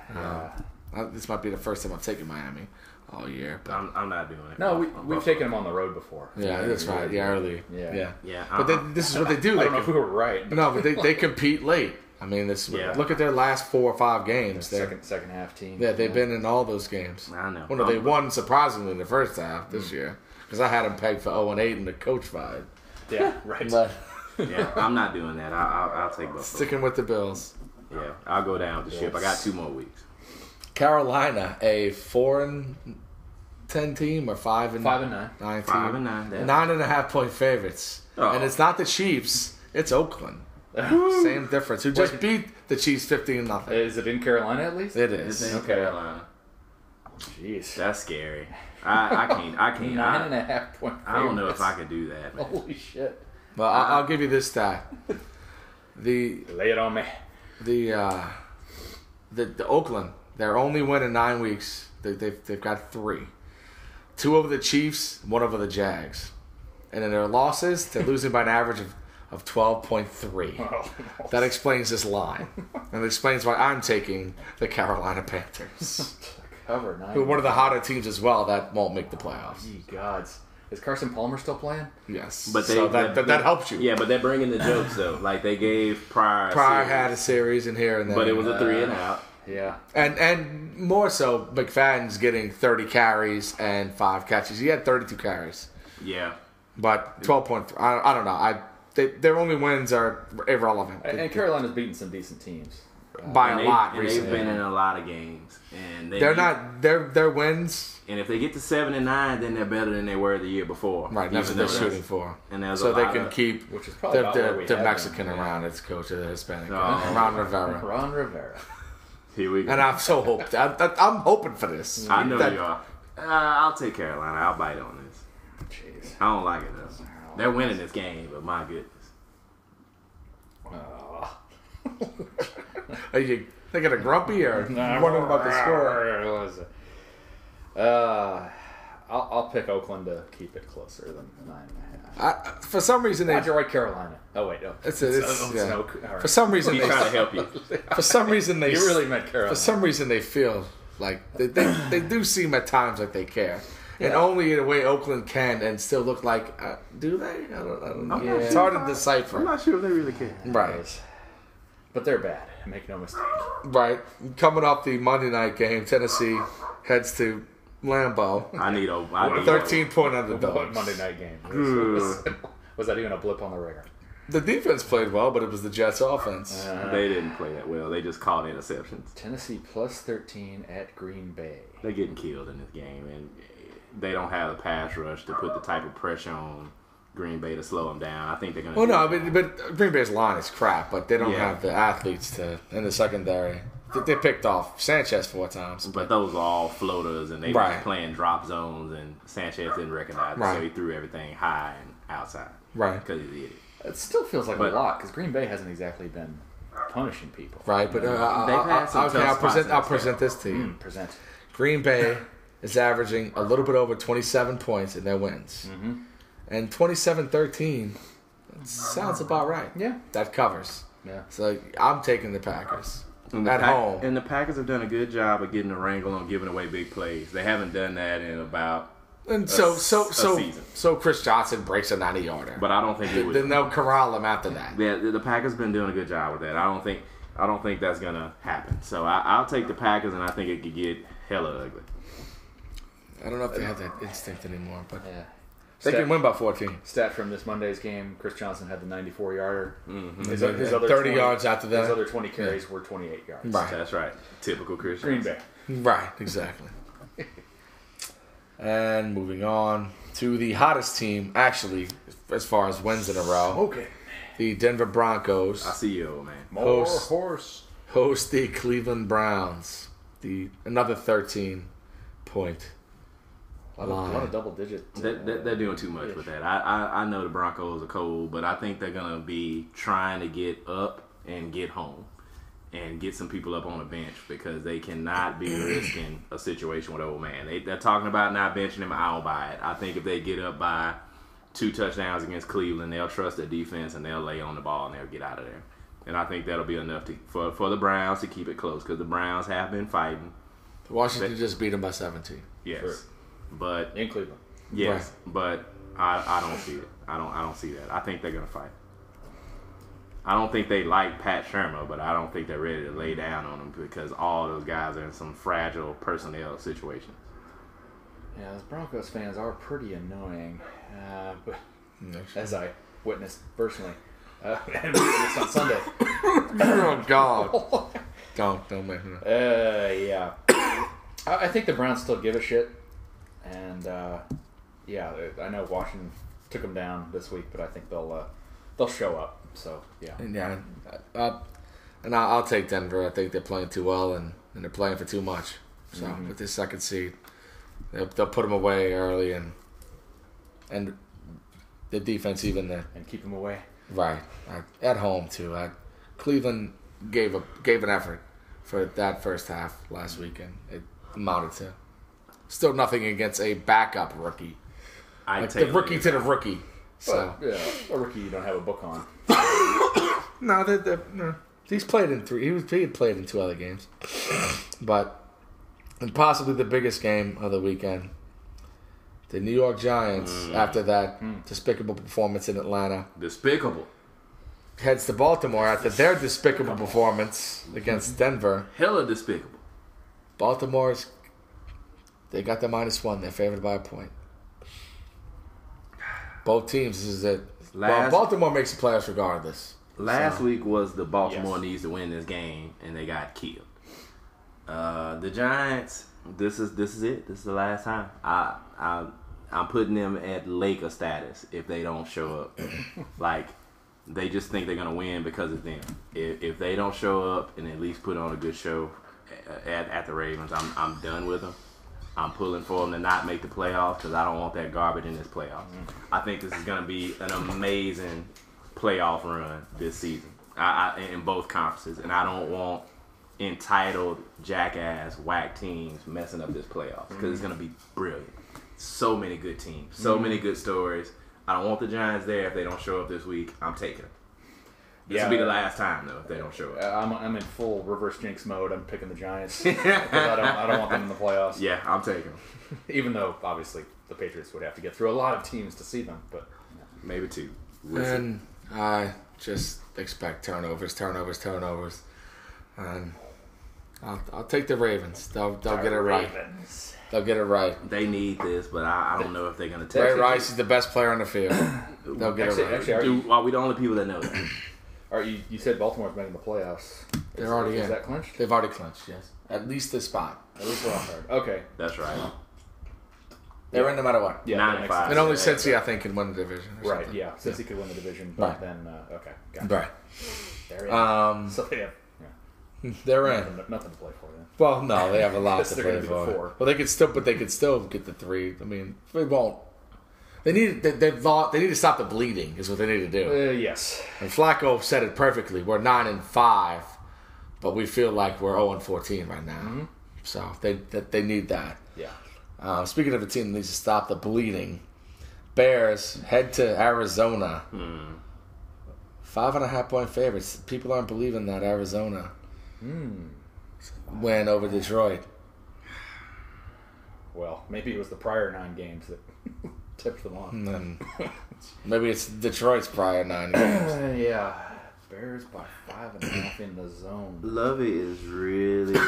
This might be the first time I've taken Miami all year. But I'm not doing it. No, we've taken them on the road before. Yeah, that's right. Yeah, early. Yeah. But this is what they do. I don't know if we were right. No, but they compete late. I mean, look at their last 4 or 5 games. Second half team. Yeah, they've been in all those games. I know. Well, no, they won surprisingly in the first half this year because I had them pegged for 0-8 and the coach fired. Yeah, right. But yeah, I'm not doing that. I'll take Buffalo. Sticking with the Bills. Yeah, I'll go down with the ship. I got 2 more weeks. Carolina, a 4-10 team or 5-9 team. 5-9. 9.5 point favorites, and it's not the Chiefs. It's Oakland. Same difference. Who just beat the Chiefs 15-0. Is it in Carolina at least? It is. It's in Carolina. Jeez, that's scary. I can't. 9.5 point. I don't know if I can do that, man. Holy shit! Well, I'll give you this stat. Lay it on me. The Oakland, their only win in 9 weeks. They've got 3. 2 over the Chiefs, 1 over the Jags, and in their losses, they're losing by an average of 12.3. That explains this line, and it explains why I'm taking the Carolina Panthers. Cover 9. Who are one of the hotter teams as well that won't make the playoffs. Ye gods. Is Carson Palmer still playing? Yes. But that helps you. Yeah, but they're bringing the jokes though. Like they gave Pryor had a series in here and there. But it was a 3 and out. Yeah. And more so, McFadden's getting 30 carries and 5 catches. He had 32 carries. Yeah. But 12.3. I don't know. Their only wins are irrelevant. And Carolina's beaten some decent teams. By a lot recently. They've been in a lot of games. And they're not their wins. And if they get to 7-9, then they're better than they were the year before. Right, that's what they're shooting for. And so they can keep which is probably the Mexican around as coach of the Hispanic. Ron Rivera. Ron Rivera. Here we go. And I'm so hoped. I'm hoping for this. I know you are. I'll take Carolina. I'll bite on this. Jeez. I don't like it though. They're winning this game, but my goodness. Are you thinking of grumpy or wondering about the score? I'll pick Oakland to keep it closer than 9.5. For some reason, you're right, Carolina. Oh wait, no. For some reason, he's trying to help you. For some reason, you really meant Carolina. For some reason, they feel like they do seem at times like they care. And only in a way Oakland can and still look like, do they? I don't know. Yeah. It's hard to decipher. I'm not sure if they really care. Right. But they're bad. Make no mistake. Right. Coming off the Monday night game, Tennessee heads to Lambeau. I need 13-point underdogs. What Monday night game? Was that even a blip on the radar? The defense played well, but it was the Jets' offense. They didn't play that well. They just caught interceptions. Tennessee plus 13 at Green Bay. They're getting killed in this game, and they don't have the pass rush to put the type of pressure on Green Bay to slow them down. I think they're going to. Well, no, but Green Bay's line is crap, but they don't have the athletes in the secondary. They picked off Sanchez 4 times. But those are all floaters, and they were playing drop zones, and Sanchez didn't recognize it, so he threw everything high and outside. Right. Because he's an idiot. It still feels like a lot, because Green Bay hasn't exactly been punishing people. Right, but I'll present this to you. Present. Green Bay is averaging a little bit over 27 points in their wins. Mm-hmm. And 27-13 sounds about right. Yeah. That covers. Yeah. So I'm taking the Packers home. And the Packers have done a good job of getting a wrangle on giving away big plays. They haven't done that in about a season. So Chris Johnson breaks a 90-yarder. But I don't think it would. Then they'll corral him after that. Yeah, the Packers been doing a good job with that. I don't think that's gonna happen. So I'll take the Packers, and I think it could get hella ugly. I don't know if they have that instinct anymore, but they can win by 14. Stat from this Monday's game: Chris Johnson had the 94-yarder. Mm-hmm. His other 30 yards after that. His other 20 carries were 28 yards. Right. That's right. Typical Chris Green Johnson. Bay. Right. Exactly. And moving on to the hottest team, actually, as far as wins in a row. Okay. The Denver Broncos. I see you, old man. Host the Cleveland Browns. Another 13-point A lot of double digits. They're doing too much with that. I know the Broncos are cold, but I think they're going to be trying to get up and get home and get some people up on the bench because they cannot be risking a situation with old man. They're talking about not benching him. I don't buy it. I think if they get up by 2 touchdowns against Cleveland, they'll trust their defense and they'll lay on the ball and they'll get out of there. And I think that'll be enough for the Browns to keep it close because the Browns have been fighting. Washington just beat them by 17. Yes. Sure. But in Cleveland. Yes, right. But I don't see it. I don't see that. I think they're gonna fight. I don't think they like Pat Shermer, but I don't think they're ready to lay down on him because all those guys are in some fragile personnel situations. Yeah, those Broncos fans are pretty annoying, but as I witnessed personally, and witnessed on Sunday. Oh God! don't make me. Yeah. I think the Browns still give a shit. And I know Washington took them down this week, but I think they'll show up. So and I'll take Denver. I think they're playing too well and they're playing for too much. So with this second seed, they'll put them away early and the defense even there and keep them away. Right at home too. Cleveland gave an effort for that first half last weekend. It amounted to. Still nothing against a backup rookie. The rookie to the rookie. So a rookie you don't have a book on. No, he's played in 3. He had played in 2 other games, but and possibly the biggest game of the weekend, the New York Giants. After that despicable performance in Atlanta, heads to Baltimore after their despicable performance against Denver. Hella despicable. Baltimore's. They got the -1. They're favored by a point. Both teams, this is it. Baltimore makes the playoffs regardless. Last week was the Baltimore needs to win this game, and they got killed. The Giants, this is it. This is the last time. I'm putting them at Laker status if they don't show up. Like, they just think they're going to win because of them. If they don't show up and at least put on a good show at the Ravens, I'm done with them. I'm pulling for them to not make the playoffs because I don't want that garbage in this playoffs. I think this is going to be an amazing playoff run this season in both conferences, and I don't want entitled, jackass, whack teams messing up this playoffs because it's going to be brilliant. So many good teams, so many good stories. I don't want the Giants there if they don't show up this week. I'm taking them. This will be the last time, though, if they don't show up. I'm in full reverse jinx mode. I'm picking the Giants because I don't want them in the playoffs. Yeah, I'm taking them. Even though, obviously, the Patriots would have to get through a lot of teams to see them. But maybe 2. And I just expect turnovers. And I'll take the Ravens. They'll get it right. They'll get it right. They need this, but I don't know if they're going to take it. Ray Rice is the best player on the field. They'll get it right. Actually, are we the only people that know that? You said Baltimore's making the playoffs. They're already in. Is that clinched? They've already clinched, yes. At least this spot. At least wild card. Okay. That's right. They're in no matter what. Yeah, 9-5. And only Cincy, I think, can win the division. Right, yeah. Cincy could win the division, but then, okay. Gotcha. Right. They're in. So they have they're in. Nothing to play for then. Well, no, they have a lot to play for. 4. Well, they could still get the 3. I mean, they won't. They need to stop the bleeding. Is what they need to do. Yes. And Flacco said it perfectly. We're 9-5, but we feel like we're 0-14 right now. So they need that. Yeah. Speaking of a team that needs to stop the bleeding, Bears head to Arizona. 5.5-point favorites. People aren't believing that Arizona win over Detroit. Well, maybe it was the prior 9 games that tipped them off. Maybe it's Detroit's prior 9 games. Yeah. Bears by 5.5 in the zone. Lovey is really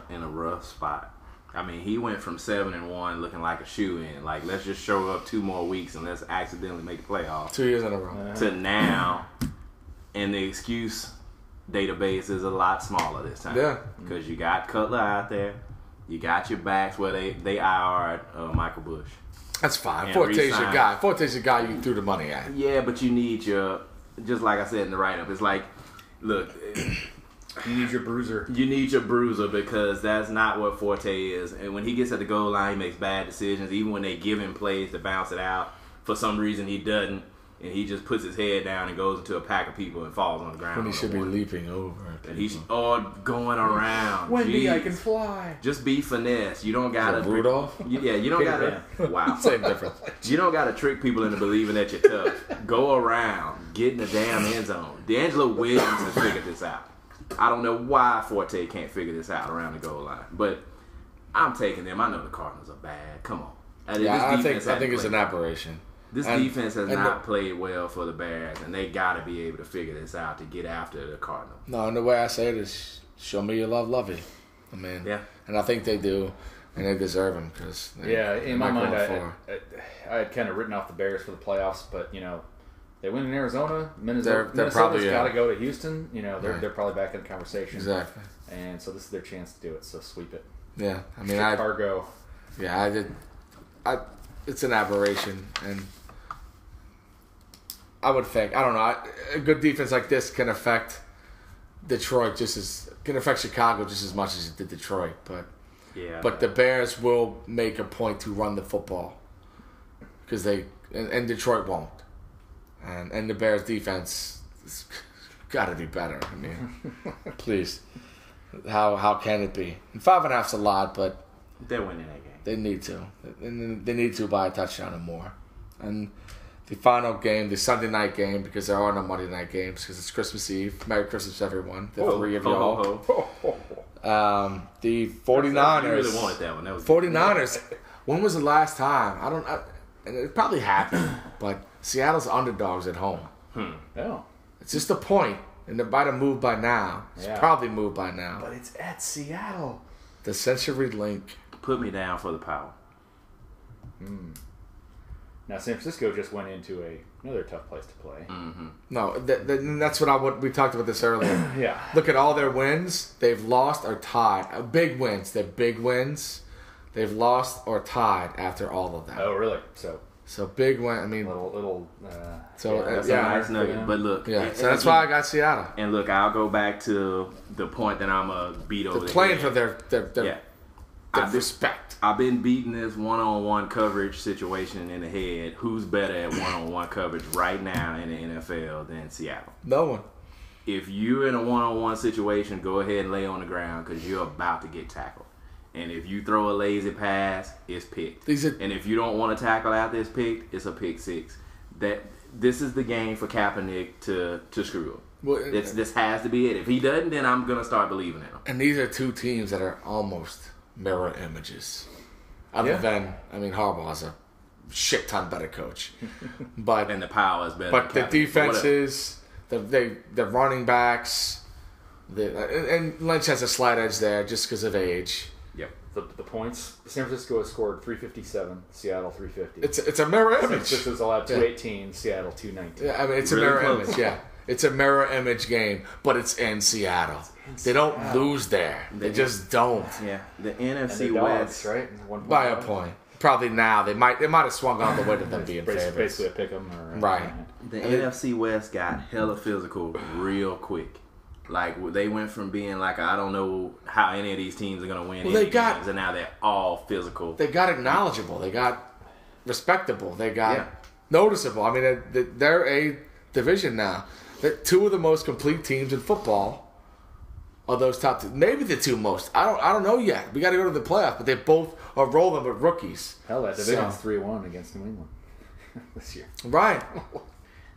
in a rough spot. I mean, he went from 7-1 looking like a shoe-in. Like, let's just show up 2 more weeks and let's accidentally make the playoffs. 2 years in a row. To now, and the excuse database is a lot smaller this time. Yeah. Because you got Cutler out there. You got your backs where they IR'd Michael Bush. That's fine. Forte's your guy. Forte's your guy you threw the money at. Yeah, but you need your, just like I said in the write-up, it's like, look, You need your bruiser. You need your bruiser because that's not what Forte is. And when he gets at the goal line, he makes bad decisions. Even when they give him plays to bounce it out, for some reason he doesn't. And he just puts his head down and goes into a pack of people and falls on the ground. When he should be leaping over. And he's going around. Wendy, I can fly. Just be finesse. You don't gotta Rudolph. Yeah, you don't gotta. Wow. Same difference. You don't gotta trick people into believing that you're tough. Go around, get in the damn end zone. D'Angelo Williams has figured this out. I don't know why Forte can't figure this out around the goal line, but I'm taking them. I know the Cardinals are bad. Come on. I think it's an aberration. This defense has not played well for the Bears, and they got to be able to figure this out to get after the Cardinals. No, and the way I say it is, show me you love Lovey. I mean, yeah. And I think they do, and they deserve him because in my mind, I had kind of written off the Bears for the playoffs, but they win in Arizona. Minnesota's got to go to Houston. They're probably back in the conversation. Exactly. And so this is their chance to do it. So sweep it. Yeah, I mean, Chicago. Yeah, it's an aberration, and I would think, I don't know, a good defense like this can affect Detroit can affect Chicago just as much as it did Detroit. But the Bears will make a point to run the football because and Detroit won't. And the Bears defense has got to be better. I mean, please. How can it be? And 5.5's a lot, but they're winning that game. They need to. They need to by a touchdown or more. And the final game, the Sunday night game, because there are no Monday night games because it's Christmas Eve. Merry Christmas, everyone. The three of y'all. The 49ers. You really wanted that one. That was 49ers. When was the last time? And it probably happened, but Seattle's underdogs at home. Oh. It's just a point, and they might have moved by now. It's probably moved by now. But it's at Seattle. The Century Link. Put me down for the power. Now, San Francisco just went into another tough place to play. Mm-hmm. No, that's what we talked about this earlier. Yeah. Look at all their wins. They've lost or tied. Big wins. They're big wins. They've lost or tied after all of that. Oh, really? So big win. I mean, that's a nice nugget. But look, so that's why I got Seattle. And look, I'll go back to the point that I'm a beat over. They're playing for their respect. I've been beating this one-on-one coverage situation in the head. Who's better at one-on-one coverage right now in the NFL than Seattle? No one. If you're in a one-on-one situation, go ahead and lay on the ground because you're about to get tackled. And if you throw a lazy pass, it's picked. And if you don't want to tackle after it's picked, it's a pick six. This is the game for Kaepernick to screw up. Well, this has to be it. If he doesn't, then I'm going to start believing in him. And these are two teams that are almost mirror images. Other than, Harbaugh's a shit ton better coach. But and the power is better. But the defenses, the running backs, and Lynch has a slight edge there just because of age. Yep. The points, San Francisco has scored 357, Seattle 350. It's a mirror image. San Francisco's allowed 218, Seattle 219. Yeah, it's a mirror image, yeah. It's a mirror image game, but it's in Seattle. They don't lose there. They just don't. Yeah, the NFC West, right? By a point. Probably now they might have swung on the way to them being favorites. Basically a pick 'em, right. The NFC West got hella physical real quick. Like they went from being like I don't know how any of these teams are gonna win games, and now they're all physical. They got acknowledgeable. They got respectable. They got noticeable. I mean, they're a division now. Two of the most complete teams in football are those top two. Maybe the two most. I don't know yet. We got to go to the playoffs, but they both are rolling with rookies. Hell, that division's 3-1 against New England this year. Right.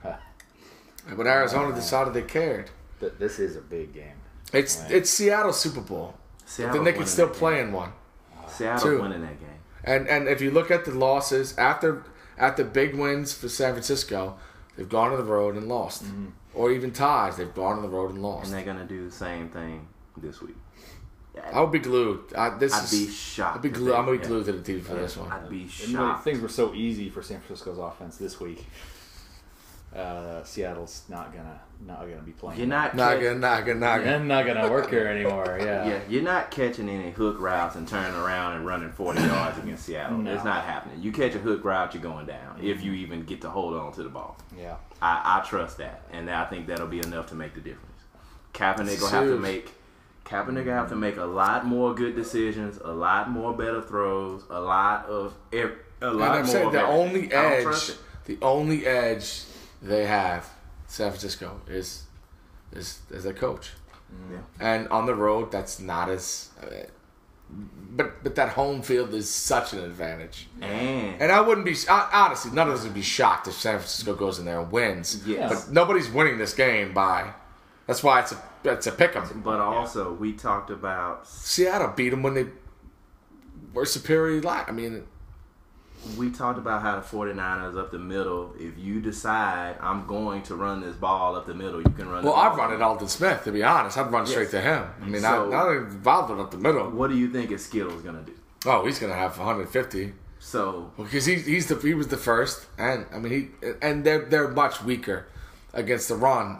But Arizona decided they cared. This is a big game. It's Seattle's Super Bowl. Then they can still play in one. Seattle's winning that game. And if you look at the losses after big wins for San Francisco, they've gone to the road and lost. Mm-hmm. Or even ties, they've gone on the road and lost. And they're going to do the same thing this week. I would be glued. I'd be shocked. I'm going to be glued to the TV for this one. I'd be shocked. Things were so easy for San Francisco's offense this week. Seattle's not gonna be playing. You're not gonna work here anymore. Yeah, you're not catching any hook routes and turning around and running 40 yards against Seattle. No. It's not happening. You catch a hook route, you're going down. If you even get to hold on to the ball. Yeah, I trust that, and I think that'll be enough to make the difference. Kaepernick will have to make a lot more good decisions, a lot more better throws, a lot more. The only edge they have, San Francisco, is their coach. Yeah. And on the road, that's not as. But that home field is such an advantage. And I wouldn't be honestly, none of us would be shocked if San Francisco goes in there and wins. Yes. But nobody's winning this game by. That's why it's a pick 'em. But also, we talked about Seattle beat them when they were superior. I mean, we talked about how the 49ers up the middle. If you decide I'm going to run this ball up the middle, you can run. Well, I'd run it Alden Smith. To be honest, I'd run straight to him. I mean, I'm not involved with up the middle. What do you think is Skittle's gonna do? Oh, he's gonna have 150. So because he was the first, and I mean they're much weaker against the run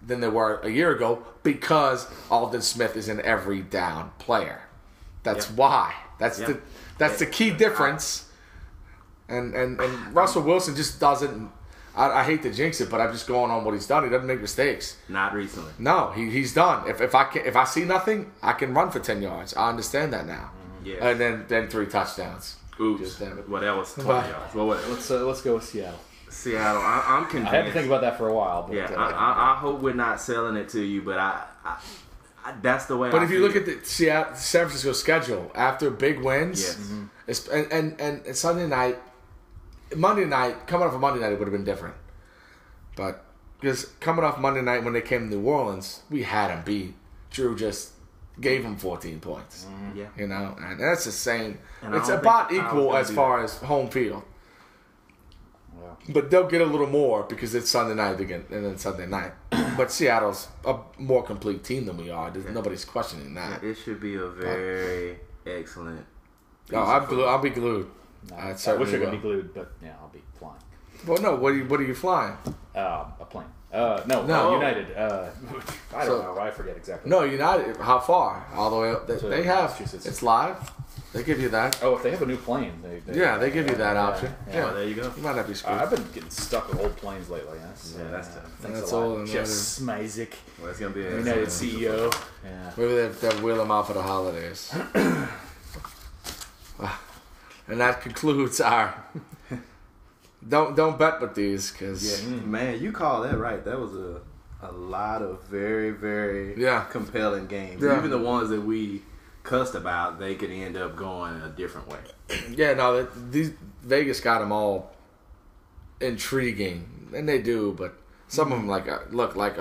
than they were a year ago because Alden Smith is an every down player. That's why. That's the key difference. And Russell Wilson just doesn't. I hate to jinx it, but I'm just going on what he's done. He doesn't make mistakes. Not recently. No, he's done. If I see nothing, I can run for 10 yards. I understand that now. Yeah. And then 3 touchdowns. Oops. What else? 20 yards. Well, let's go with Seattle. Seattle. I'm convinced. I had to think about that for a while. But, I hope we're not selling it to you, but I that's the way. But if you look at the San Francisco schedule after big wins, and Sunday night. Monday night, coming off of Monday night, it would have been different. But because coming off Monday night when they came to New Orleans, we had them beat. Drew just gave them 14 points. Yeah. You know, and that's the same. It's about equal as far as home field. Yeah. But they'll get a little more because it's Sunday night again, and then Sunday night. But Seattle's a more complete team than we are. Nobody's questioning that. It should be a very excellent. I'll be glued. No, I wish I could be glued, but yeah, I'll be flying. Well, no. What are you flying? A plane. No. United. I don't know. I forget exactly. No, United. How far? All the way up. They have. It's live. They give you that. Oh, if they have a new plane, they give you that option. Yeah. Well, there you go. You might not be screwed. I've been getting stuck with old planes lately. That's tough. Thanks a lot, Jeff Smizik. Well, it's gonna be United CEO. Yeah. Maybe they'll wheel them out for the holidays. And that concludes our. Don't bet with these, because man, you call that right. That was a lot of very, very compelling games. Yeah. Even the ones that we cussed about, they could end up going a different way. Yeah, no, these Vegas got them all intriguing, and they do. But some of them look like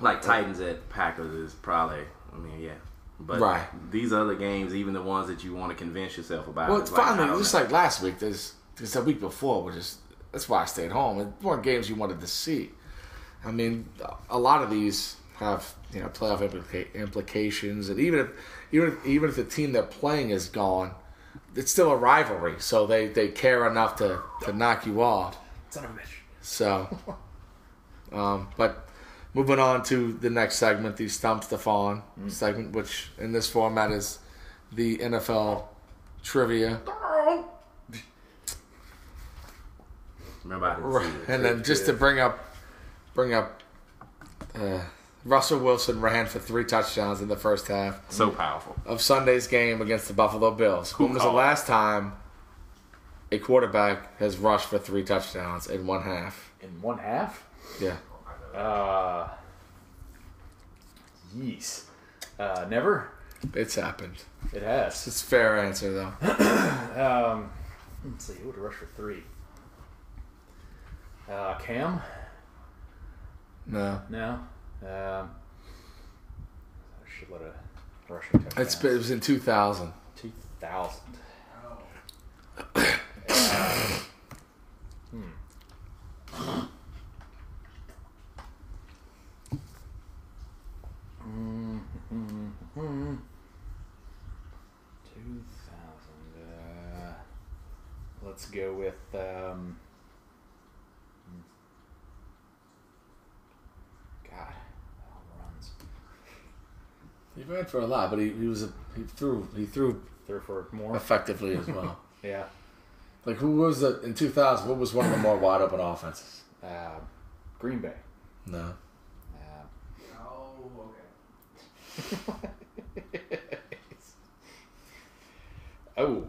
like Titans at Packers is probably. I mean, yeah. But these other games, even the ones that you want to convince yourself about. Well, it's finally just like last week. There's the week before, that's why I stayed home. It weren't games you wanted to see. I mean, a lot of these have playoff implications, and even if the team they're playing is gone, it's still a rivalry. So they care enough to knock you off. Son of a bitch. So, but. Moving on to the next segment, the Stump Stefan segment, which in this format is the NFL trivia. And then just to bring up, Russell Wilson ran for 3 touchdowns in the first half. So powerful. Of Sunday's game against the Buffalo Bills. When was the last time a quarterback has rushed for 3 touchdowns in one half? In one half? Yeah. Yeesh. Never? It's happened. It has. It's a fair answer, though. Let's see. Who would have rushed for 3? Cam? No. I should let a rushing touchdown. It was in 2000. 2000. Let's go with God, runs. He ran for a lot, but he threw for more effectively as well. Yeah. Like who was in 2000? What was one of the more wide open offenses? Green Bay. No. Oh.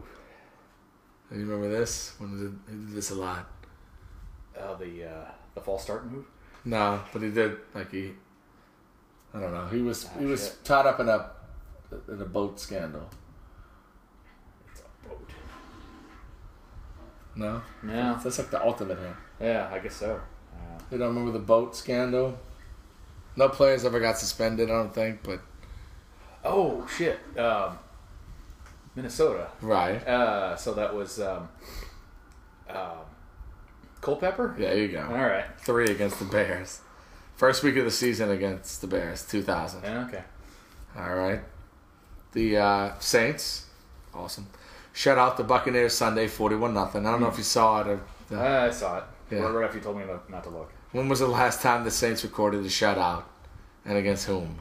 You remember this? He did this a lot. The false start move? No, but he did I don't know. He was tied up in a boat scandal. It's a boat. No? No. That's like the ultimate here. Yeah, I guess so. You don't remember the boat scandal? No players ever got suspended, I don't think, but... Oh, shit. Minnesota. Right. So that was Culpepper? Yeah, there you go. All right. 3 against the Bears. First week of the season against the Bears, 2000. Yeah, okay. All right. The Saints, awesome. Shut out the Buccaneers Sunday, 41-0. I don't know if you saw it. I saw it. Yeah. Right after you told me not to look. When was the last time the Saints recorded a shutout? And against whom?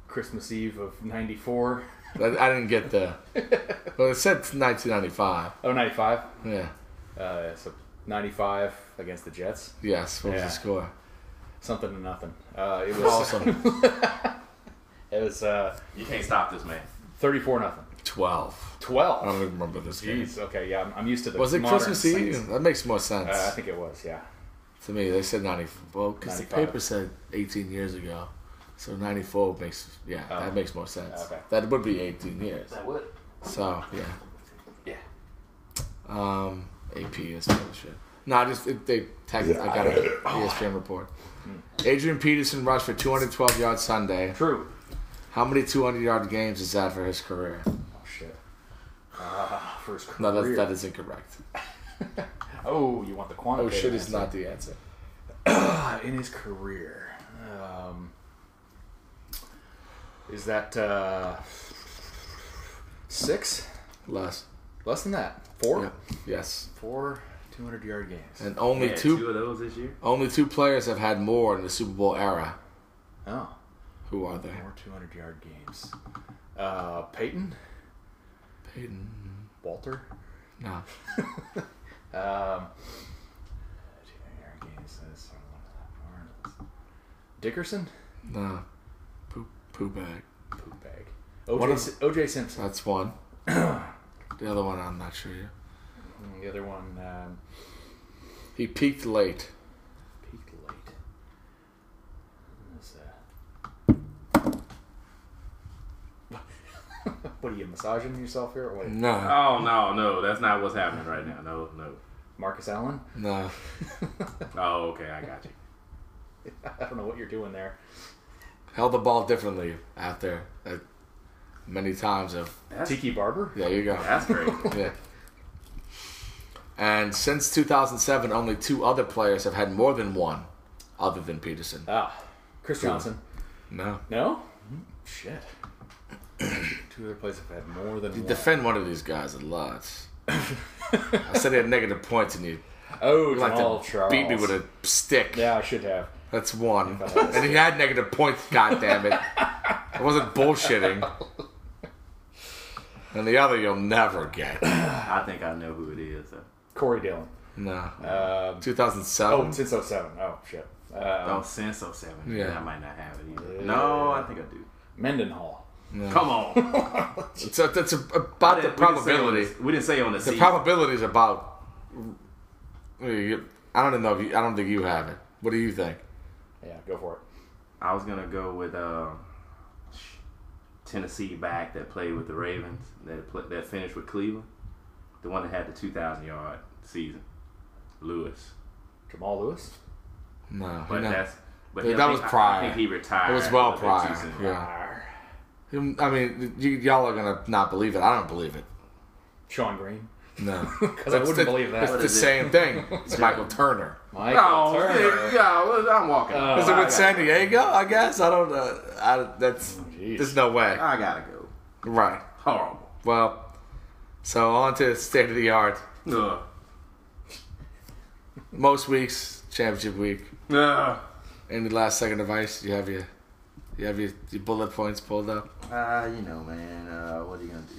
Christmas Eve of 94. I didn't get the... Well, it said 1995. Oh, 95? Yeah. So 95 against the Jets. Yes. What was the score? Something to nothing. It was awesome. It was. You can't stop this, man. 34-0. 12. 12. I don't even remember this game. Jeez. Okay. Yeah. I'm used to the. Was it modern Christmas Saints. Eve? That makes more sense. I think it was. Yeah. To me, they said 94. Well, because the 95. paper said 18 years ago. So 94 makes... Yeah, that makes more sense. Okay. That would be 18 years. That would. So, yeah. Yeah. AP is full of shit. No, I got an ESPN report. Adrian Peterson rushed for 212 yards Sunday. True. How many 200-yard games is that for his career? Oh shit. For his career. No, that is incorrect. Oh, you want the quantitative? Oh shit is answer. not the answer. In his career. Is that 6? Less. Less than that. 4? Yeah. Yes. 4 200-yard games. And only two of those this year. Only 2 players have had more in the Super Bowl era. Oh. Who are they? More 200-yard games. Peyton? Walter? No. 200-yard games. Dickerson? No. Poo bag. Poop bag. OJ Simpson. That's one. The other one, I'm not sure yet. The other one, he peaked late. What are you massaging yourself here? Or what? No. Oh no, that's not what's happening right now. No. Marcus Allen? No. Oh, okay, I got you. I don't know what you're doing there. Held the ball differently out there. Many times Tiki Barber? There you go. That's great. Yeah. And since 2007, only 2 other players have had more than one, other than Peterson. Chris Johnson. No. No? Shit. 2 other players have had more than You one. defend one of these guys a lot. I said he had negative points, and you like to Charles. beat me with a stick. Yeah, I should have. That's one. And he had negative points, goddammit. I wasn't bullshitting. And the other you'll never get. I think I know who it is. Corey Dillon. No. 2007? Oh, since 07. Oh, shit. Since 07. Yeah. I might not have it either. No, I think I do. Mendenhall. No. Come on. It's about the probability. We didn't say on the The season. probability is about... I don't know. I don't think you have it. What do you think? Yeah, go for it. I was going to go with Tennessee back that played with the Ravens, that finished with Cleveland. The one that had the 2,000-yard season. Lewis. Jamal Lewis? No. But that was prior. I think he retired. It was well a bit prior. too soon. Yeah. I mean, y'all are going to not believe it. I don't believe it. Sean Green? No. Because I wouldn't believe that. It's the same thing. It's Michael Turner. Michael Turner. Yeah, I'm walking. Is it with San Diego, I guess? I don't know. There's no way. I got to go. Right. Horrible. Well, so on to state of the art. Ugh. Most weeks, championship week. Ugh. Any last second advice? You have your bullet points pulled up? You know, man. What are you gonna do?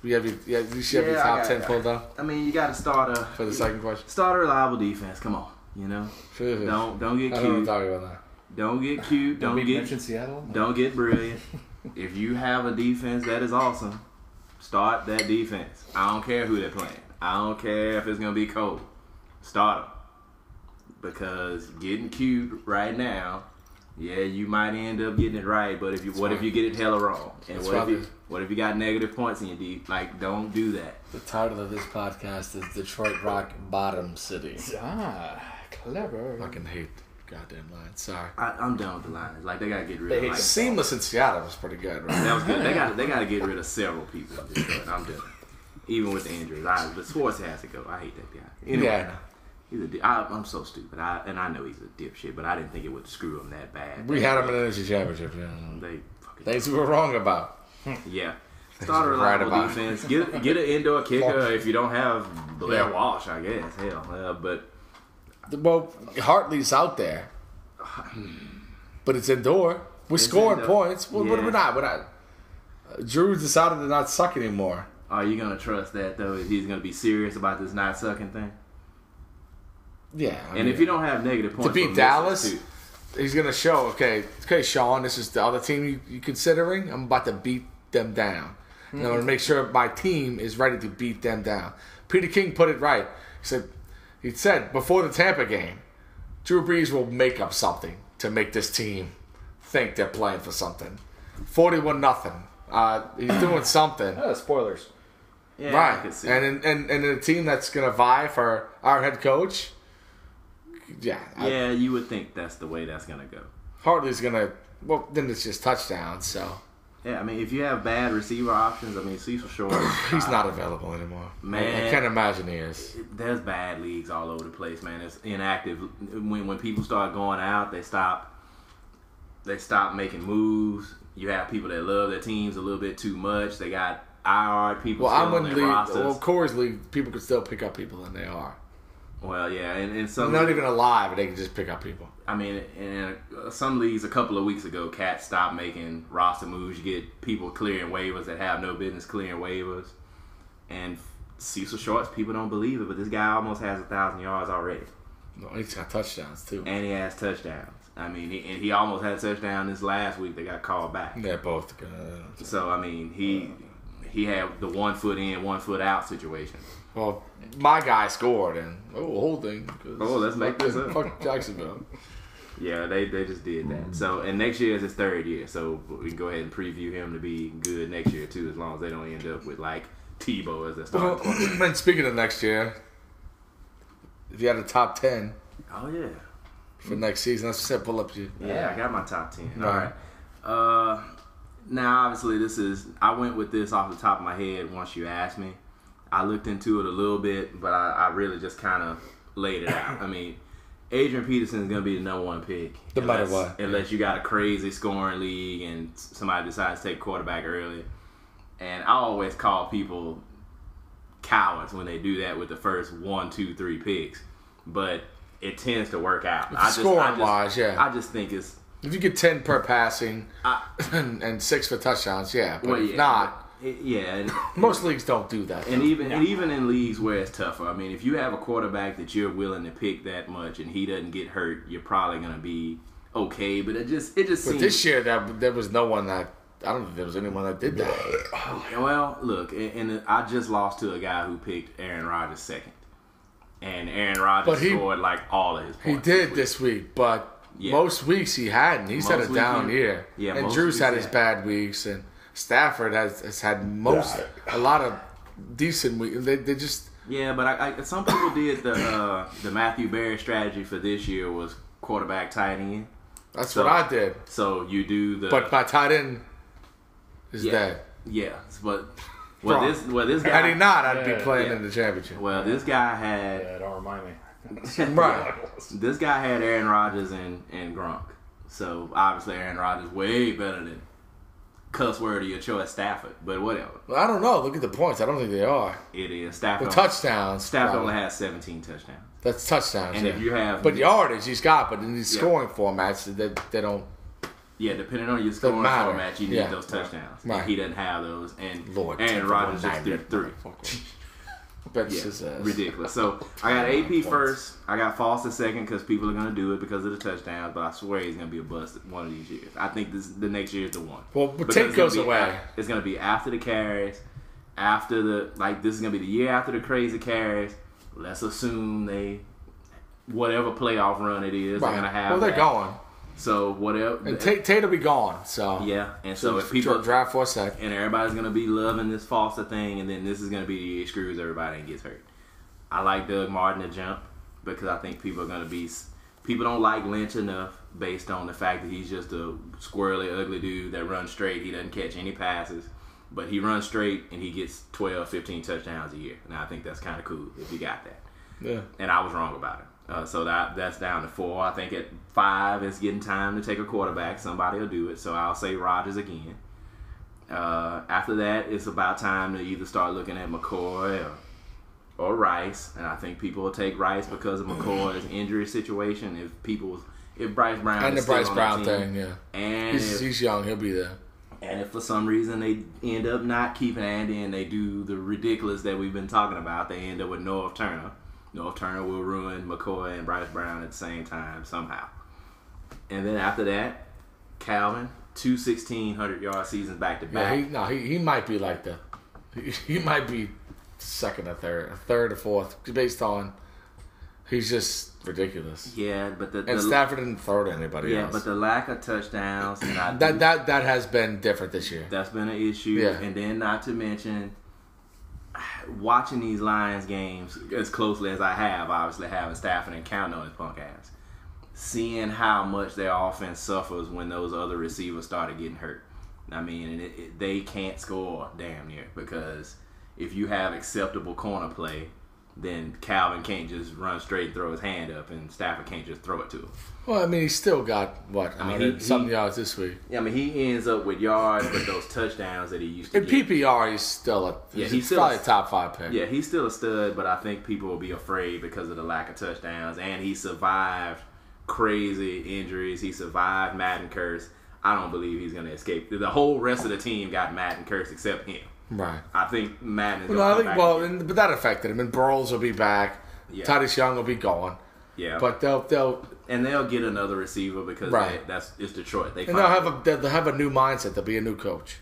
You should have your top 10 pulled up. I mean, you got to start for the second question. Start a reliable defense. Come on, you know. Don't Don't get I don't cute. talk about that. Don't get cute. Don't mention Seattle. Don't get brilliant. If you have a defense that is awesome, start that defense. I don't care who they're playing. I don't care if it's gonna be cold. Start them. Because getting cute right now, yeah, you might end up getting it right. But if you if you get it hella wrong? And what if you got negative points in your deep? Like, don't do that. The title of this podcast is Detroit Rock Bottom City. Clever. I fucking hate goddamn lines. Sorry. I'm done with the lines. Like, they gotta get rid of. Like, Seamless in Seattle was pretty good, right? That was good. They gotta get rid of several people in Detroit. I'm done. Even with the injuries, but Schwartz has to go. I hate that guy. Anyway, yeah. I'm so stupid. I know he's a dipshit, but I didn't think it would screw him that bad. We had him in the NFC Championship. Yeah. Things we were wrong about. Yeah. Start a reliable defense. Get an indoor kicker if you don't have Blair Walsh, I guess. Hell, but Hartley's out there, but it's indoor. We're scoring points. We're not. Drew decided to not suck anymore. Are you gonna trust that though? If he's gonna be serious about this not sucking thing? Yeah. If you don't have negative points to beat Dallas, he's gonna show. Okay, Sean, this is the other team you considering. I'm about to beat them down. And I'm gonna make sure my team is ready to beat them down. Peter King put it right. He said before the Tampa game, Drew Brees will make up something to make this team think they're playing for something. 41-0. He's doing something. Spoilers. Yeah, right. I can see. And in a team that's gonna vie for our head coach. Yeah. You would think that's the way that's gonna go. Hartley's gonna. Well, then it's just touchdowns. So. Yeah, I mean, if you have bad receiver options, I mean, Cecil Short. He's not available anymore. Man, I can't imagine he is. There's bad leagues all over the place, man. It's inactive. When people start going out, they stop making moves. You have people that love their teams a little bit too much. They got IR people. Well, I'm in the league. Well, Corey's league, people can still pick up people, and they are. Well, yeah, and some not even alive, they can just pick up people. I mean, in some leagues, a couple of weeks ago, cats stopped making roster moves. You get people clearing waivers that have no business clearing waivers. And Cecil Shorts, people don't believe it, but this guy almost has 1,000 yards already. No, he's got touchdowns too. And he has touchdowns. I mean, he almost had a touchdown this last week. They got called back. They're both good. So I mean, he had the 1 foot in, 1 foot out situation. Well, my guy scored, and holding. Let's make this up. Fuck Jacksonville. Yeah, they just did that. So, and next year is his 3rd year, so we can go ahead and preview him to be good next year too, as long as they don't end up with like Tebow as their starting quarterback. And speaking of next year, if you had a top 10, for next season, let's set pull up you. Yeah, I got my top 10. All right. Now, obviously, I went with this off the top of my head once you asked me. I looked into it a little bit, but I really just kind of laid it out. I mean, Adrian Peterson is going to be the number 1 pick. No matter what. Unless you got a crazy scoring league and somebody decides to take quarterback early. And I always call people cowards when they do that with the first 1, 2, 3 picks. But it tends to work out. Scoring-wise, yeah. I just think it's... If you get 10 per passing and 6 for touchdowns, yeah. But if not... most leagues don't do that. And even in leagues where it's tougher, I mean, if you have a quarterback that you're willing to pick that much and he doesn't get hurt, you're probably going to be okay. But it just seems... But this year, there was no one that... I don't think there was anyone that did that. Well, look, and I just lost to a guy who picked Aaron Rodgers second. And Aaron Rodgers scored like all of his points. He did this week, but most weeks he hadn't. He's had a down year. Yeah, and Drew's had his bad weeks, and Stafford has had a lot of decent weeks. They just... Yeah, but some people did the Matthew Berry strategy for this year was quarterback tight end. That's what I did. So you do the... But my tight end is dead. Yeah, but... this guy... Had he not, I'd be playing in the championship. Well, this guy had... Yeah, don't remind me. Right. This guy had Aaron Rodgers and Gronk. So, obviously, Aaron Rodgers way better than cuss word of your choice, Stafford. But whatever. Well, I don't know. Look at the points. I don't think they are. It is. Stafford. The touchdowns. Stafford only has 17 touchdowns. That's touchdowns, and if you have... But yardage he's got, but in these scoring formats, they don't... Yeah, depending on your scoring format, you need those touchdowns. Right. He doesn't have those. And Aaron Rodgers just threw 3. Ridiculous. So I got AP first. I got Foster second because people are going to do it because of the touchdowns. But I swear he's going to be a bust one of these years. I think the next year is the one. Well, but Tate goes away. It's going to be after the carries, after this is going to be the year after the crazy carries. Let's assume whatever playoff run it is, they're going to have. Well, they're going. So whatever, and Tate will be gone. So yeah, and so if people draft for a sec, and everybody's gonna be loving this Foster thing, and then this is gonna be the year screws everybody and gets hurt. I like Doug Martin to jump because I think people don't like Lynch enough based on the fact that he's just a squirrely, ugly dude that runs straight. He doesn't catch any passes, but he runs straight and he gets 12, 15 touchdowns a year. And I think that's kind of cool if you got that. Yeah. And I was wrong about it. So that's down to 4. I think at 5, it's getting time to take a quarterback. Somebody will do it. So I'll say Rodgers again. After that, it's about time to either start looking at McCoy or Rice. And I think people will take Rice because of McCoy's injury situation. If Bryce Brown and is the Bryce still Brown on the team, thing, yeah. And he's young, he'll be there. And if for some reason they end up not keeping Andy and they do the ridiculous that we've been talking about, they end up with North Turner. North Turner will ruin McCoy and Bryce Brown at the same time somehow. And then after that, Calvin, 2 1,600-yard seasons back to back. Yeah, he might be like he might be second or third or fourth, based on he's just ridiculous. Yeah, but and Stafford didn't throw to anybody else. Yeah, but the lack of touchdowns and that has been different this year. That's been an issue. Yeah. And then not to mention, watching these Lions games as closely as I have, obviously having Stafford and counting on his punk ass, seeing how much their offense suffers when those other receivers started getting hurt. I mean, they can't score damn near because if you have acceptable corner play, then Calvin can't just run straight and throw his hand up, and Stafford can't just throw it to him. Well, I mean, he's still got, 100-something yards this week. Yeah, I mean, he ends up with yards, but those touchdowns that he used to get. In PPR, he's still he's probably a top 5 pick. Yeah, he's still a stud, but I think people will be afraid because of the lack of touchdowns, and he survived crazy injuries. He survived Madden curse. I don't believe he's going to escape. The whole rest of the team got Madden curse except him. Right. I think Madden is going to come back. But that affected him. And Burrows will be back. Yeah. Titus Young will be gone. Yeah. But they'll get another receiver because it's Detroit. They'll have a new mindset. There'll be a new coach.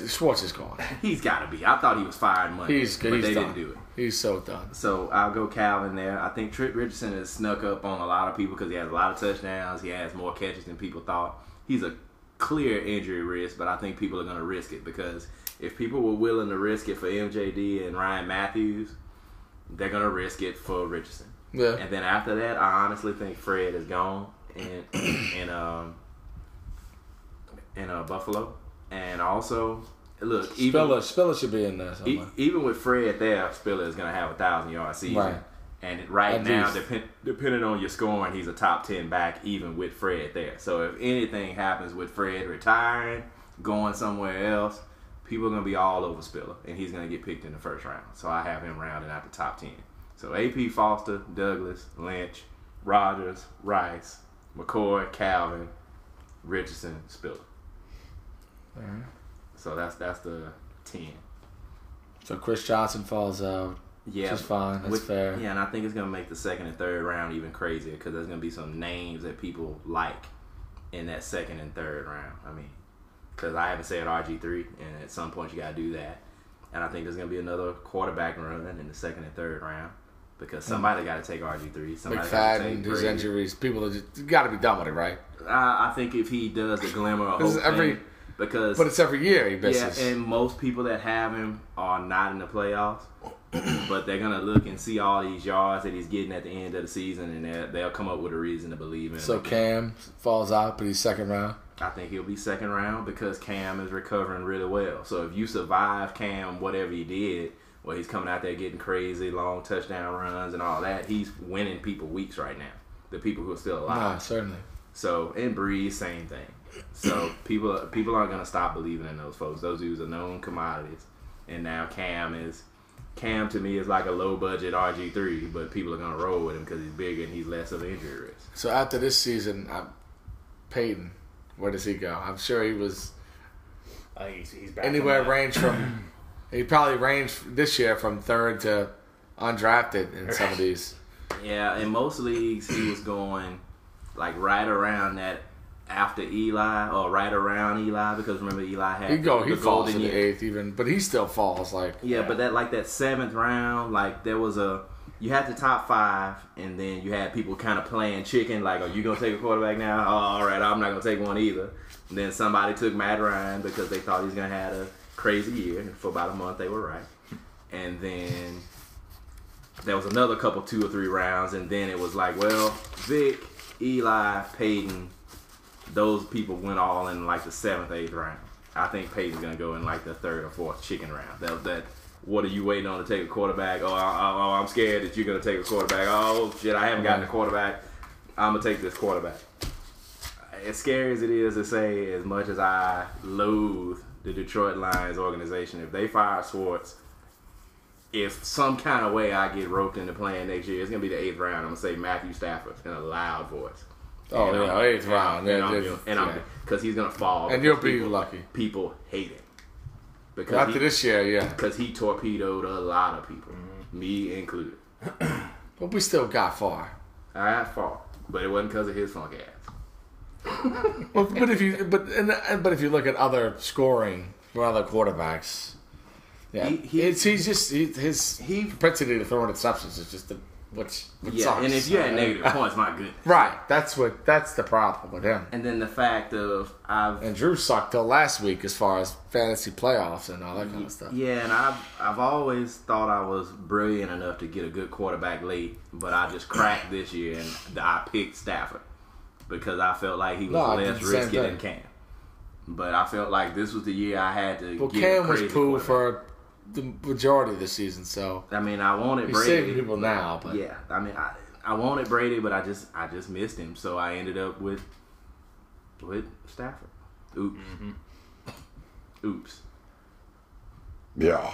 Schwartz is gone. He's got to be. I thought he was fired Monday. But they didn't do it. He's so done. So I'll go Calvin there. I think Trent Richardson has snuck up on a lot of people because he has a lot of touchdowns. He has more catches than people thought. He's a clear injury risk, but I think people are going to risk it because if people were willing to risk it for MJD and Ryan Matthews, they're going to risk it for Richardson. Yeah. And then after that, I honestly think Fred is gone in Buffalo. And also, look, Spiller should be in there somewhere. Even with Fred there, Spiller is going to have a 1,000-yard season. Right. And right now, depending on your scoring, he's a top 10 back even with Fred there. So if anything happens with Fred retiring, going somewhere else, people are going to be all over Spiller, and he's going to get picked in the first round. So I have him rounding out the top 10. So AP, Foster, Douglas, Lynch, Rodgers, Rice, McCoy, Calvin, Richardson, Spiller. All right. So that's the 10. So Chris Johnson falls out. Yeah, which is fine. That's fair. Yeah, and I think it's going to make the second and third round even crazier because there's going to be some names that people like in that second and third round. I mean, because I haven't said RG3, and at some point you got to do that. And I think there's going to be another quarterback run in the second and third round because somebody got to take RG3. Somebody got to take his injuries. People got to be done with it, right? I think if he does the glimmer of hope thing, but it's every year he misses. Yeah, and most people that have him are not in the playoffs. But they're going to look and see all these yards that he's getting at the end of the season, and they'll come up with a reason to believe in him. So Cam falls out, but he's second round? I think he'll be second round because Cam is recovering really well. So if you survive Cam, whatever he did, well, he's coming out there getting crazy, long touchdown runs and all that. He's winning people weeks right now, the people who are still alive. No, certainly. So, and Breeze, same thing. So people aren't going to stop believing in those folks. Those dudes are known commodities. And now Cam to me is like a low-budget RG3, but people are going to roll with him because he's bigger and he's less of an injury risk. So after this season, Peyton, where does he go? I'm sure he was he's back anywhere range from He probably ranged this year from third to undrafted in some of these. Yeah, in most leagues he was going like right around that after Eli or right around Eli, because remember Eli had he falls in the 8th even, but he still falls but that 7th round, like there was you had the top 5 and then you had people kind of playing chicken, like, are you gonna take a quarterback now? Oh, all right, I'm not gonna take one either. And then somebody took Matt Ryan because they thought he was gonna have a crazy year, and for about a month they were right. And then there was another couple 2 or 3 rounds, and then it was like, well, Vic, Eli, Peyton, those people went all in like the 7th, 8th round. I think Peyton's gonna go in like the 3rd or 4th chicken round. That what are you waiting on to take a quarterback? Oh, I'm scared that you're gonna take a quarterback. Oh shit, I haven't gotten a quarterback. I'm gonna take this quarterback. As scary as it is to say, as much as I loathe the Detroit Lions organization, if they fire Schwartz, if some kind of way I get roped into playing next year, it's gonna be the 8th round. I'm gonna say Matthew Stafford in a loud voice. Oh, yeah, 8th round. And because he's going to fall. And you'll be lucky. People hate him. Because after this year, yeah. Because he torpedoed a lot of people. Me included. But we still got far. I got far. But it wasn't because of his funk ass. But if you look at other scoring for other quarterbacks, yeah, his propensity to throw interceptions is just what sucks. And if you had negative points, my goodness. Right, that's the problem with him. And then the fact of and Drew sucked till last week as far as fantasy playoffs and all that kind of stuff. Yeah, and I've always thought I was brilliant enough to get a good quarterback late, but I just cracked this year and I picked Stafford because I felt like he was less risky than Cam. But I felt like this was the year I had to. Well, Cam was poo for the majority of the season, so I mean, I wanted Brady. He's saving people now, but yeah, I mean, I wanted Brady, but I just missed him, so I ended up with Stafford. Oops. Mm-hmm. Oops. Yeah.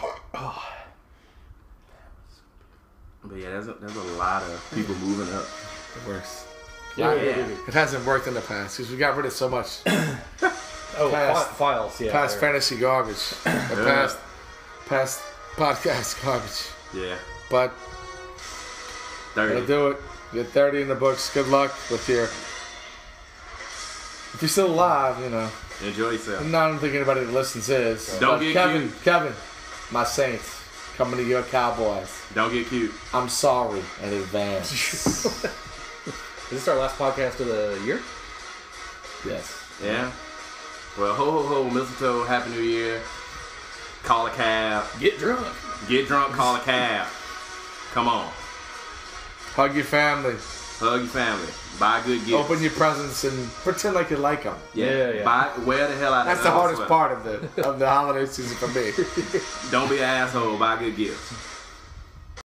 But yeah, there's a lot of people moving up. It works. Yeah. It hasn't worked in the past because we got rid of so much. Files. Yeah. Past fantasy garbage. Past podcast garbage. Yeah. But 30. Gotta do it. Get 30 in the books. Good luck with your. If you're still alive, enjoy yourself. I don't think anybody that listens is. Don't get cute. Kevin, my Saints, coming to your Cowboys. Don't get cute. I'm sorry in advance. Is this our last podcast of the year? Yes. Yeah. Well, ho, mistletoe, Happy New Year. Call a cab. Get drunk. Get drunk, call a cab. Come on. Hug your family. Hug your family. Buy good gifts. Open your presents and pretend like you like them. Yeah. Wear the hell out of That's the hardest part of the holiday season for me. Don't be an asshole. Buy good gifts.